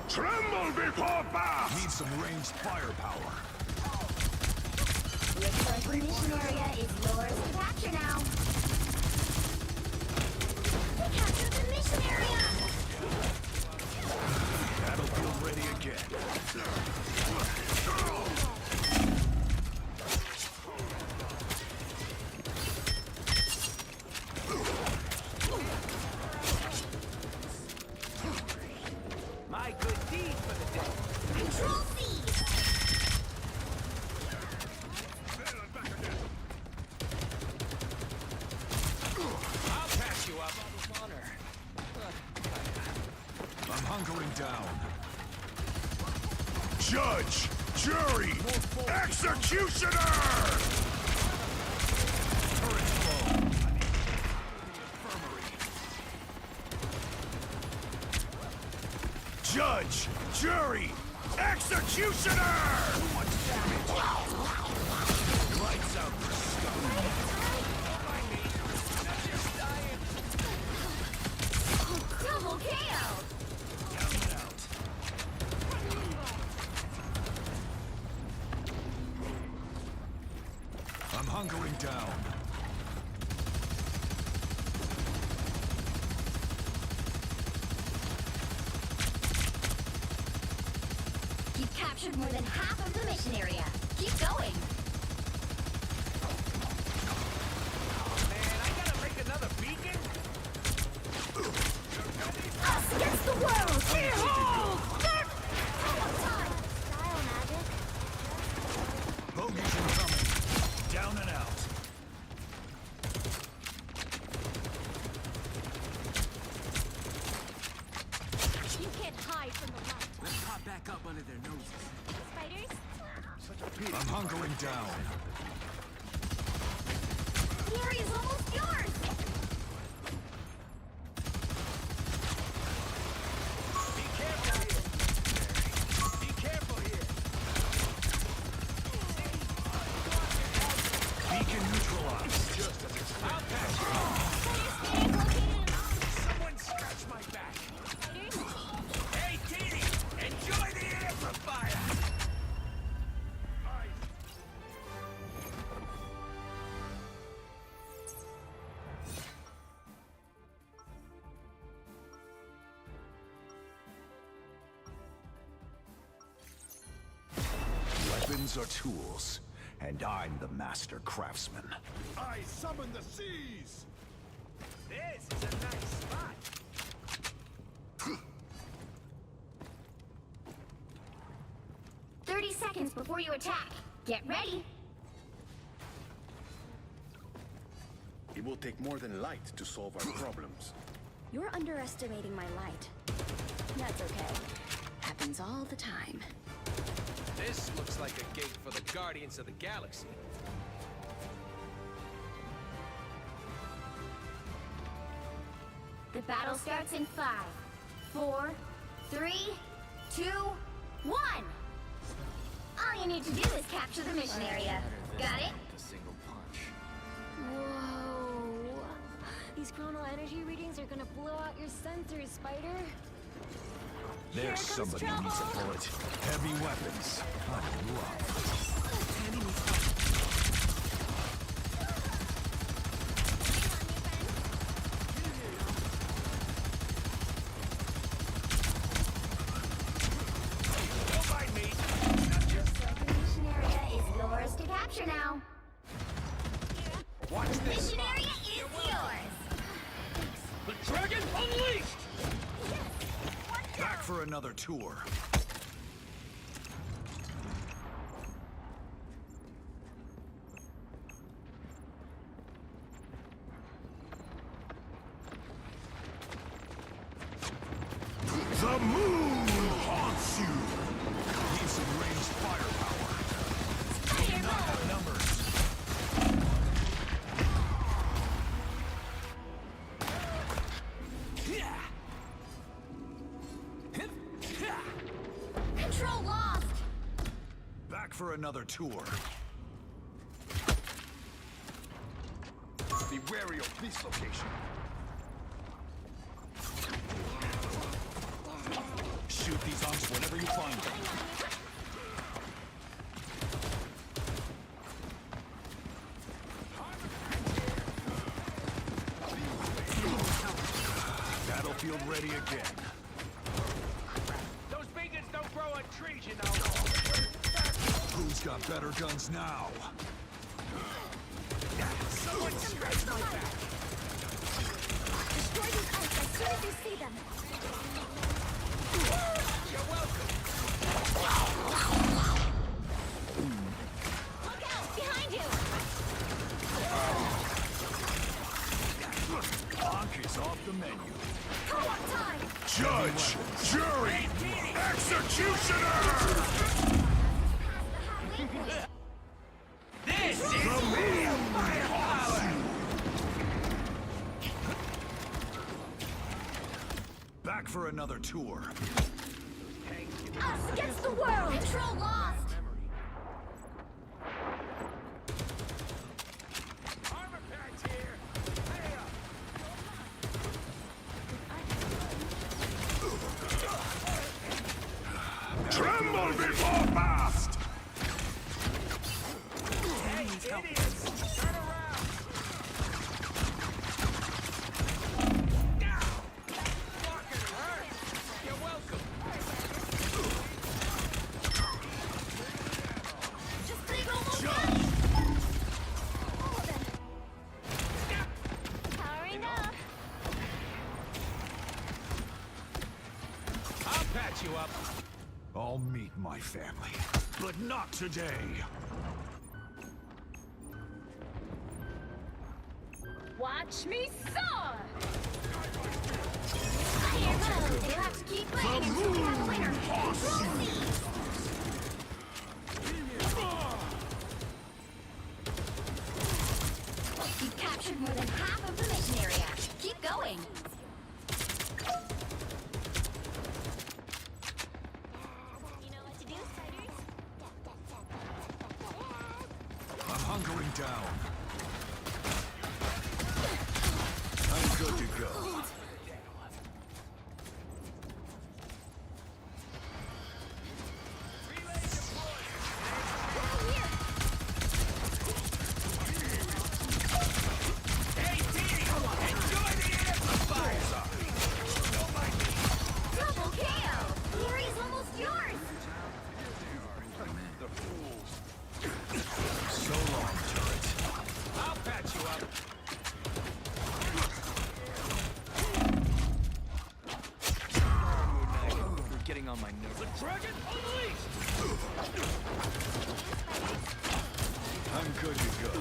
Tremble before Bath! Need some ranged firepower. Looks like the mission area is yours to capture now. We captured the mission area! Battlefield ready again. My good deed for the day. Control C! I'll patch you up. I'm hunkering down. Judge, jury, executioner! Turret low. Judge, jury, executioner! Too much damage. Lights out for Double KO! Down and out. I'm hunkering down. You've captured more than half of the mission area. Keep going. Man, I gotta make another beacon? Us against the world! Behold! Style magic. back up under their noses. Spiders? I'm hunkering down. The area's almost yours! Be careful here. Be careful here. Beacon neutralized. Just as expected. I'll patch you. Someone scratch my back. Hey, Dee, enjoy the amplifier. Weapons are tools, and I'm the master craftsman. I summon the seas! This is a nice spot. 30 seconds before you attack. Get ready. It will take more than light to solve our problems. You're underestimating my light. That's okay. Happens all the time. This looks like a gig for the Guardians of the Galaxy. The battle starts in 5, 4, 3, 2, 1. All you need to do is capture the mission area. Got it? A single punch. Whoa. These chronal energy readings are gonna blow out your sensors, Spider. There's somebody who needs a bullet. Heavy weapons. I'm rough. Don't mind me. The mission area is yours to capture now. Watch this. Mission area is yours. The dragon unleashed! Back for another tour. The moon haunts you! Need some ranged firepower. May not have numbers. Control lost. Back for another tour. Be wary of this location. Shoot these arms whenever you find them. Battlefield ready again. Those beacons don't grow on trees, you know. Who's got better guns now? Someone scratch my back. Destroy these ice as soon as you see them. You're welcome. Look out! Behind you! Honk is off the menu. Co-op time! Judge, jury, executioner! This is The moon haunts you! Back for another tour. Us against the world! Control lost! armor packs here. Hey up. Tremble before blast! Hey, idiots! Turn around. Now. Fucking hurts. You're welcome. Just think almost Judge! Powering up! I'll patch you up. I'll meet my family, but not today. Watch me soar! I hear that. You'll have to keep fighting until we have a winner. Control C! I'm going down. I'm good to go. Double KO! Yuri's almost yours! So long, turret. I'll patch you up. You're getting on my nerves. The dragon unleashed! I'm good to go.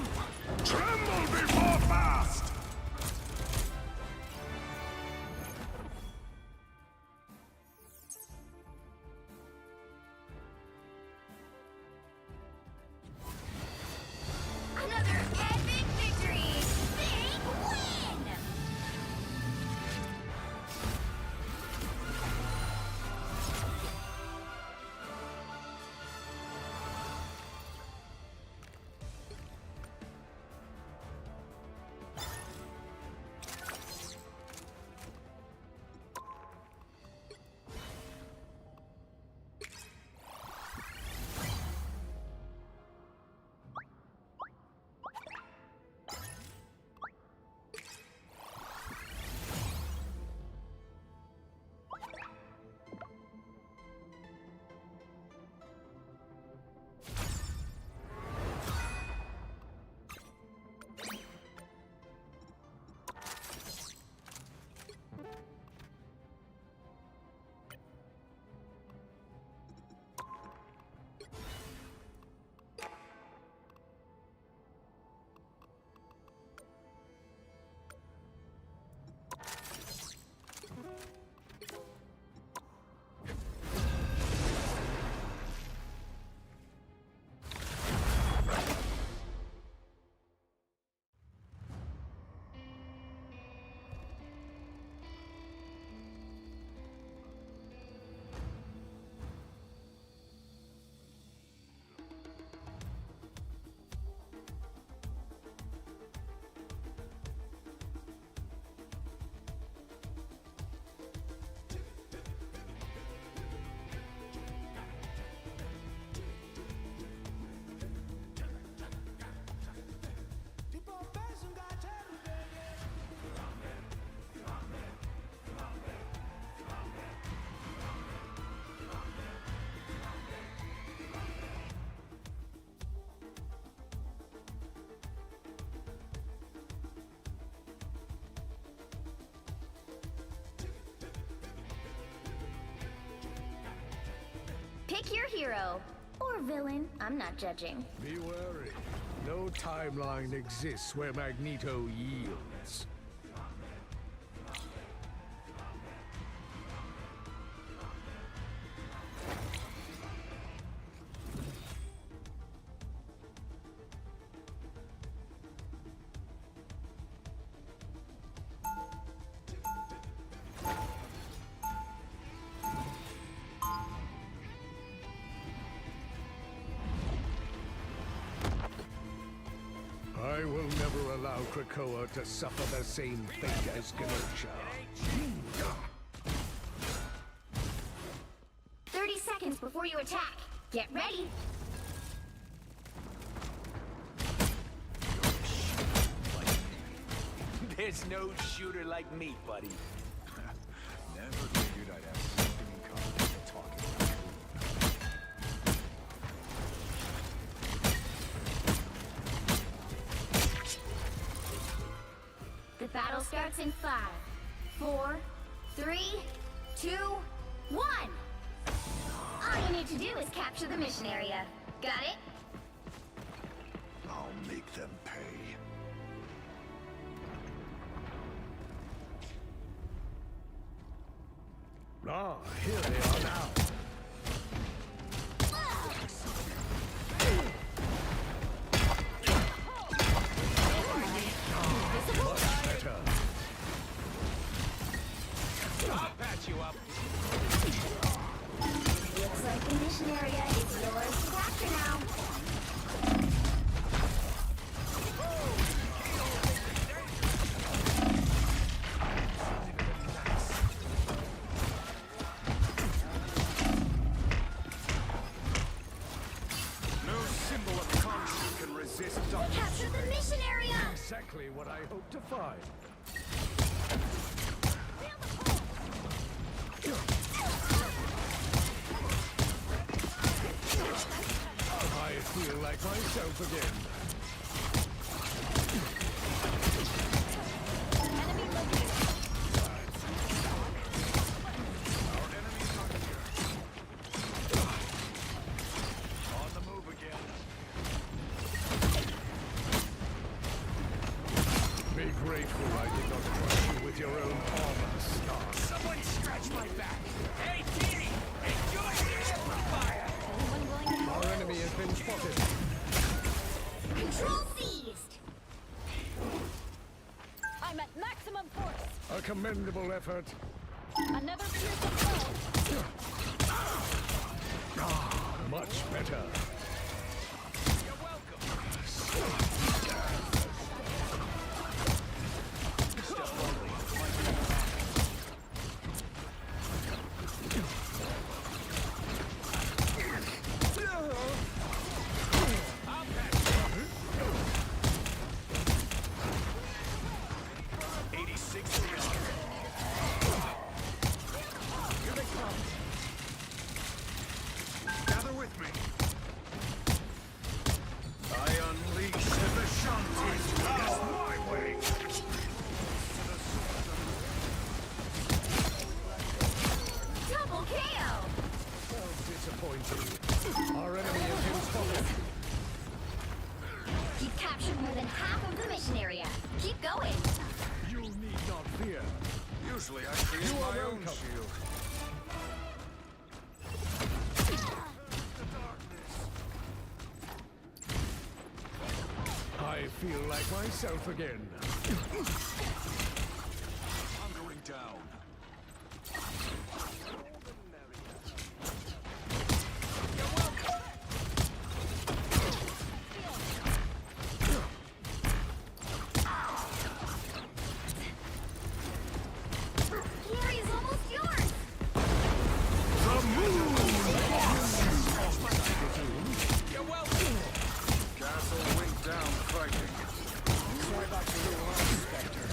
Tremble before fast! Another epic victory! Big win! Pick your hero. Or villain. I'm not judging. Be wary. No timeline exists where Magneto yields. I will never allow Krakoa to suffer the same fate as Genosha. 30 seconds before you attack. Get ready. There's no shooter like me, buddy. Never figured I'd have something in common with talking. The battle starts in 5, 4, 3, 2, 1. All you need to do is capture the mission area. Got it? I'll make them pay. Ah, here they are now. Much better. I'll patch you up. Looks like the mission area is yours to capture now. Exactly what I hoped to find. I feel like myself again. On the move again. Be grateful I did not crush you with your own armor, Star. Someone stretch my back. Hey, Dee! Enjoy the amplifier! Our enemy has been spotted. Control seized. I'm at maximum force. A commendable effort. Another fearsome blow. Much better. Gather with me. I unleash the Shanties. That's my way. Double KO. So disappointing. Our enemy has been spotted. You've captured more than half of the mission area. Keep going. You need not fear. Usually I create You are my own welcome. shield. I feel like myself again. Hunkering down. The area's almost yours. The moon haunts you. You're welcome. Castle went down fighting. Sorry about your little arm, Spectre.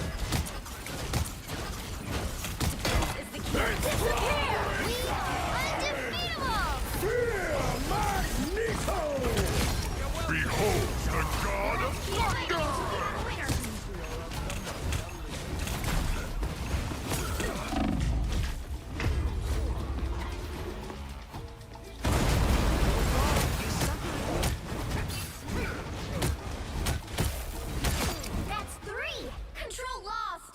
Is the cure disappear? We are undefeatable. Fear Magneto! Behold the god of thunder! That's 3. Control lost.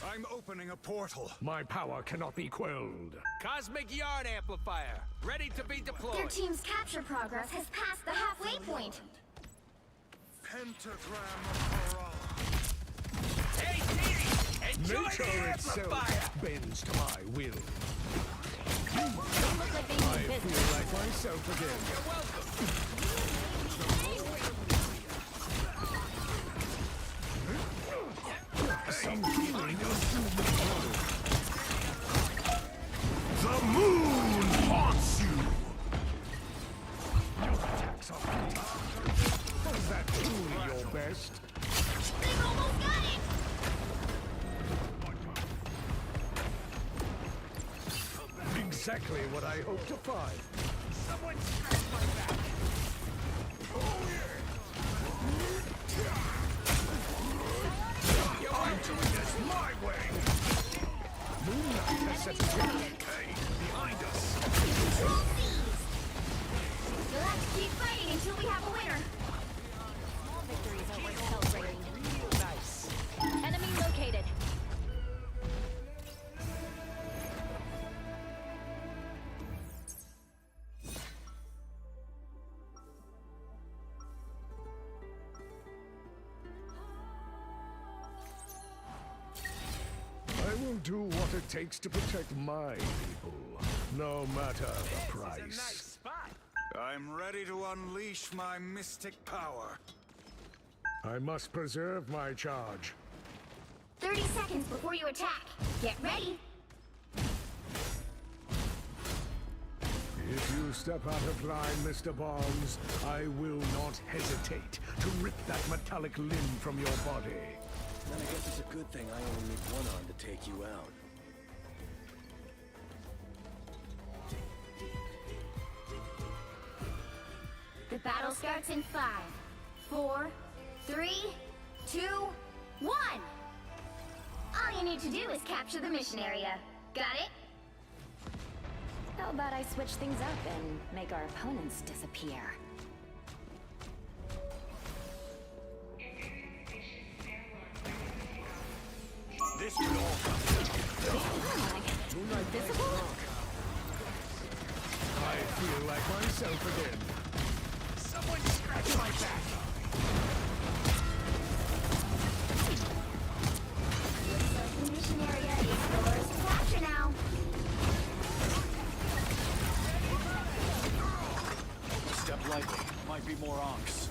I'm opening a portal. My power cannot be quelled. Cosmic Yard Amplifier, ready to be deployed. Their team's capture progress has passed the halfway point. Pentagram of Hurrah. Hey, Dee! Enjoy Nature the itself amplifier! bends to my will. Don't look like they I need business. feel like myself again. You're welcome. Some healing is due me. The moon haunts you! Your attacks are futile. Was that truly your best? They've almost got it. Exactly what I hoped to find. Someone scratch my back. I'm doing this my way! Moon Knight has set the trap. Hey, behind us! Control seized. You'll have to keep fighting until we have a winner. Small victories are worth celebrating. Real nice. Enemy located. I will do what it takes to protect my people, no matter the price. This is a nice spot. I'm ready to unleash my mystic power. I must preserve my charge. 30 seconds before you attack. Get ready. If you step out of line, Mr. Barnes, I will not hesitate to rip that metallic limb from your body. Then I guess it's a good thing I only need one arm to take you out. The battle starts in 5, 4, 3, 2, 1! All you need to do is capture the mission area. Got it? How about I switch things up and make our opponents disappear? This could all come Moonlight visible? I feel like myself again. Someone scratch my back! Looks like the mission area is yours to capture now. Step lightly. Might be more onks.